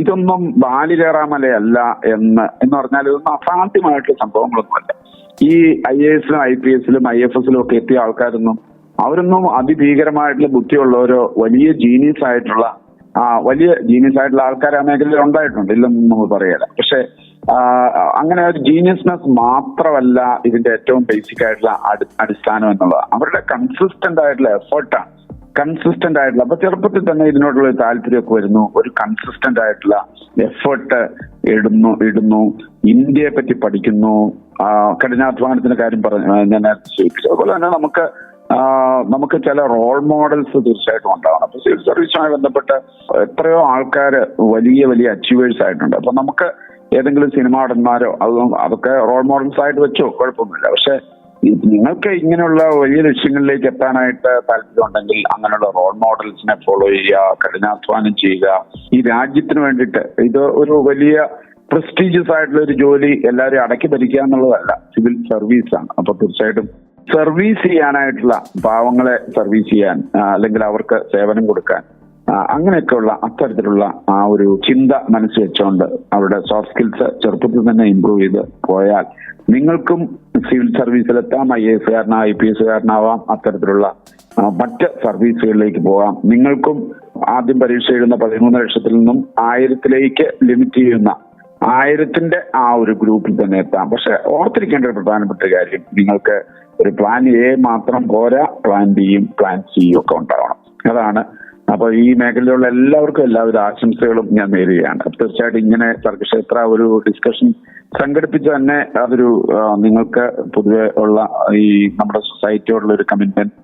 ഇതൊന്നും ബാലികേറാമലയല്ല എന്ന് പറഞ്ഞാൽ ഇതൊന്നും അസാധ്യമായിട്ടുള്ള സംഭവങ്ങളൊന്നുമല്ല. ഈ IAS-ലും IPS-ലും IFS-ലും ഒക്കെ എത്തിയ ആൾക്കാരൊന്നും അവരൊന്നും അതിഭീകരമായിട്ടുള്ള ബുദ്ധിയുള്ളവരോ വലിയ ജീനിയസ് ആയിട്ടുള്ള ആൾക്കാർ ആ മേഖലയിൽ ഉണ്ടായിട്ടുണ്ട്, ഇല്ലെന്നും നമ്മൾ പറയല. പക്ഷെ അങ്ങനെ ഒരു ജീനിയസ്നെസ് മാത്രമല്ല ഇതിന്റെ ഏറ്റവും ബേസിക് ആയിട്ടുള്ള അടിസ്ഥാനം എന്നുള്ളത്. അവരുടെ കൺസിസ്റ്റന്റ് ആയിട്ടുള്ള എഫേർട്ടാണ്. അപ്പൊ ചെറുപ്പത്തിൽ തന്നെ ഇതിനോടുള്ള ഒരു താല്പര്യമൊക്കെ വരുന്നു, ഒരു കൺസിസ്റ്റന്റ് ആയിട്ടുള്ള എഫേർട്ട് ഇടുന്നു, ഇന്ത്യയെ പറ്റി പഠിക്കുന്നു, കഠിനാധ്വാനത്തിന്റെ കാര്യം ഞാൻ നേരത്തെ സൂചിപ്പിച്ചു. അതുപോലെ തന്നെ നമുക്ക് ചില റോൾ മോഡൽസ് തീർച്ചയായിട്ടും ഉണ്ടാവണം. അപ്പൊ സിവിൽ സർവീസുമായി ബന്ധപ്പെട്ട് എത്രയോ ആൾക്കാർ വലിയ അച്ചീവേഴ്സ് ആയിട്ടുണ്ട്. അപ്പൊ നമുക്ക് ഏതെങ്കിലും സിനിമാ നടന്മാരോ അതൊക്കെ റോൾ മോഡൽസ് ആയിട്ട് വെച്ചോ, കുഴപ്പമൊന്നുമില്ല. പക്ഷെ നിങ്ങൾക്ക് ഇങ്ങനെയുള്ള വലിയ ലക്ഷ്യങ്ങളിലേക്ക് എത്താനായിട്ട് താല്പര്യമുണ്ടെങ്കിൽ അങ്ങനെയുള്ള റോൾ മോഡൽസിനെ ഫോളോ ചെയ്യുക, കഠിനാധ്വാനം ചെയ്യുക. ഈ രാജ്യത്തിന് വേണ്ടിയിട്ട് ഇത് ഒരു വലിയ പ്രസ്റ്റീജിയസ് ആയിട്ടുള്ള ഒരു ജോലി എല്ലാവരും അടക്കി ഭരിക്കുക എന്നുള്ളതല്ല, സിവിൽ സർവീസാണ്. അപ്പൊ തീർച്ചയായിട്ടും സർവീസ് ചെയ്യാനായിട്ടുള്ള, പാവങ്ങളെ സർവീസ് ചെയ്യാൻ, അല്ലെങ്കിൽ അവർക്ക് സേവനം കൊടുക്കാൻ, അങ്ങനെയൊക്കെയുള്ള അത്തരത്തിലുള്ള ആ ഒരു ചിന്ത മനസ്സിൽ വെച്ചുകൊണ്ട് അവരുടെ സോഫ്റ്റ് സ്കിൽസ് ചെറുപ്പത്തിൽ തന്നെ ഇമ്പ്രൂവ് ചെയ്ത് പോയാൽ നിങ്ങൾക്കും സിവിൽ സർവീസിലെത്താം, IAS-കാരനാവാം, IPS-കാരനാവാം, അത്തരത്തിലുള്ള മറ്റ് സർവീസുകളിലേക്ക് പോകാം. നിങ്ങൾക്കും ആദ്യം പരീക്ഷ എഴുതുന്ന 13 ലക്ഷത്തിൽ നിന്നും 1000-ലേക്ക് ലിമിറ്റ് ചെയ്യുന്ന 1000-ന്റെ ആ ഒരു ഗ്രൂപ്പിൽ തന്നെ എത്താം. പക്ഷെ ഓർത്തിരിക്കേണ്ട ഒരു പ്രധാനപ്പെട്ട കാര്യം, നിങ്ങൾക്ക് ഒരു പ്ലാൻ A മാത്രം പോരാ, പ്ലാൻ Bയും പ്ലാൻ Cയും ഒക്കെ ഉണ്ടാവണം. അതാണ്. അപ്പൊ ഈ മേഖലയിലുള്ള എല്ലാവർക്കും എല്ലാവിധ ആശംസകളും ഞാൻ നേരുകയാണ്. തീർച്ചയായിട്ടും ഇങ്ങനെ സർഗക്ഷേത്ര ഒരു ഡിസ്കഷൻ സംഘടിപ്പിച്ച് തന്നെ അതൊരു നിങ്ങൾക്ക് പൊതുവെ ഉള്ള ഈ നമ്മുടെ സൊസൈറ്റിയോടുള്ള ഒരു കമ്മിറ്റ്മെന്റ്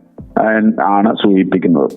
ആണ് സൂചിപ്പിക്കുന്നത്.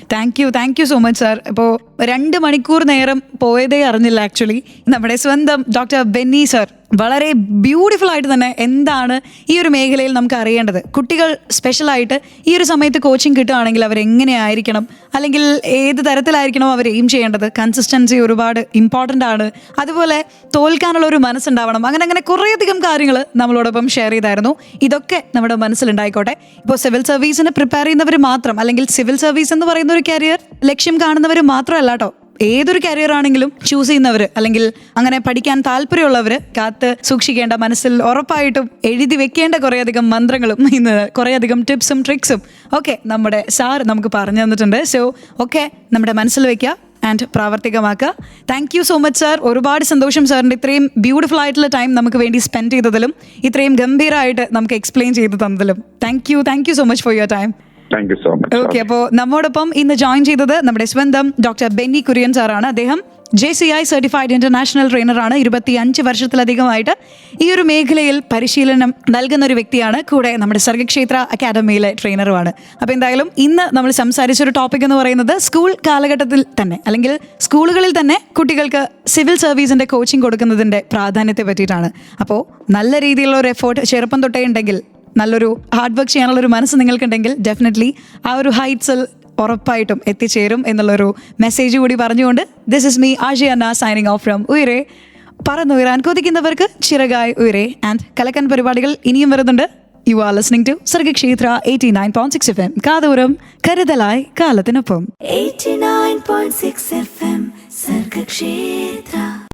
Thank you so much sir. ഇപ്പോൾ 2 മണിക്കൂർ നേരം പോയതേ അറിഞ്ഞില്ല ആക്ച്വലി. നമ്മുടെ സ്വന്തം ഡോക്ടർ ബെന്നി സാർ വളരെ ബ്യൂട്ടിഫുൾ ആയിട്ട് തന്നെ എന്താണ് ഈ ഒരു മേഖലയിൽ നമുക്ക് അറിയേണ്ടത്, കുട്ടികൾ സ്പെഷ്യലായിട്ട് ഈ ഒരു സമയത്ത് കോച്ചിങ് കിട്ടുകയാണെങ്കിൽ അവരെങ്ങനെയായിരിക്കണം, അല്ലെങ്കിൽ ഏത് തരത്തിലായിരിക്കണം അവർ എയിം ചെയ്യേണ്ടത്, കൺസിസ്റ്റൻസി ഒരുപാട് ഇമ്പോർട്ടൻ്റ് ആണ്, അതുപോലെ തോൽക്കാനുള്ള ഒരു മനസ്സുണ്ടാവണം, അങ്ങനെ കുറേയധികം കാര്യങ്ങൾ നമ്മളോടൊപ്പം ഷെയർ ചെയ്തായിരുന്നു. ഇതൊക്കെ നമ്മുടെ മനസ്സിലുണ്ടായിക്കോട്ടെ. ഇപ്പോൾ സിവിൽ സർവീസിന് പ്രിപ്പയർ ചെയ്യുന്നവർ മാത്രം, അല്ലെങ്കിൽ സിവിൽ സർവീസ് എന്ന് പറയുന്ന ഒരു കരിയർ ലക്ഷ്യം കാണുന്നവർ മാത്രമല്ല കേട്ടോ, ഏതൊരു കരിയർ ആണെങ്കിലും ചൂസ് ചെയ്യുന്നവർ, അല്ലെങ്കിൽ അങ്ങനെ പഠിക്കാൻ താല്പര്യമുള്ളവർ കാത്ത് സൂക്ഷിക്കേണ്ട, മനസ്സിൽ ഉറപ്പായിട്ടും എഴുതി വെക്കേണ്ട കുറേയധികം മന്ത്രങ്ങളും ഇന്ന് കുറേയധികം ടിപ്സും ട്രിക്സും ഒക്കെ നമ്മുടെ സാർ നമുക്ക് പറഞ്ഞു തന്നിട്ടുണ്ട്. സോ ഒക്കെ നമ്മുടെ മനസ്സിൽ വെക്കുക, ആൻഡ് പ്രാവർത്തികമാക്കുക. Thank you so much sir. ഒരുപാട് സന്തോഷം സാറിൻ്റെ ഇത്രയും ബ്യൂട്ടിഫുൾ ആയിട്ടുള്ള ടൈം നമുക്ക് വേണ്ടി സ്പെൻഡ് ചെയ്തതിലും ഇത്രയും ഗംഭീരമായിട്ട് നമുക്ക് എക്സ്പ്ലെയിൻ ചെയ്തു തന്നതിലും thank you so much for your time. Thank you so much. Okay, അപ്പോൾ നമ്മോടൊപ്പം ഇന്ന് ജോയിൻ ചെയ്തത് നമ്മുടെ സ്വന്തം ഡോക്ടർ ബെന്നി കുര്യൻ സാറാണ്. അദ്ദേഹം JCI സർട്ടിഫൈഡ് ഇന്റർനാഷണൽ ട്രെയിനറാണ്. 25 വർഷത്തിലധികമായിട്ട് ഈ ഒരു മേഖലയിൽ പരിശീലനം നൽകുന്ന ഒരു വ്യക്തിയാണ്. കൂടെ നമ്മുടെ സർഗക്ഷേത്ര അക്കാദമിയിലെ ട്രെയിനറുമാണ്. അപ്പോൾ എന്തായാലും ഇന്ന് നമ്മൾ സംസാരിച്ചൊരു ടോപ്പിക് എന്ന് പറയുന്നത് സ്കൂൾ കാലഘട്ടത്തിൽ തന്നെ അല്ലെങ്കിൽ സ്കൂളുകളിൽ തന്നെ കുട്ടികൾക്ക് സിവിൽ സർവീസിന്റെ കോച്ചിങ് കൊടുക്കുന്നതിന്റെ പ്രാധാന്യത്തെ പറ്റിയിട്ടാണ്. അപ്പോൾ നല്ല രീതിയിലുള്ള ഒരു എഫേർട്ട് ചെറുപ്പം തൊട്ടേ ഉണ്ടെങ്കിൽ, നല്ലൊരു ഹാർഡ് വർക്ക് ചെയ്യാനുള്ള ഒരു മനസ്സ് നിങ്ങൾക്കുണ്ടെങ്കിൽ ഡെഫിനറ്റ്ലി ആ ഒരു ഹൈറ്റ്സിൽ ഉറപ്പായിട്ടും എത്തിച്ചേരും എന്നുള്ളൊരു മെസ്സേജ് കൂടി പറഞ്ഞുകൊണ്ട് this is me Ashiyana signing off from Uyare. പറന്നുയരാൻ കൊതിക്കുന്നവർക്ക് ചിറകായി ഉയരെ. ആൻഡ് കലക്കൻ പരിപാടികൾ ഇനിയും വരുന്നുണ്ട്. You are listening to Sargakshetra 89.6 FM. കാതോരം കരുതലായി കാലത്തിനൊപ്പം. 89.6 FM സർഗക്ഷേത്ര.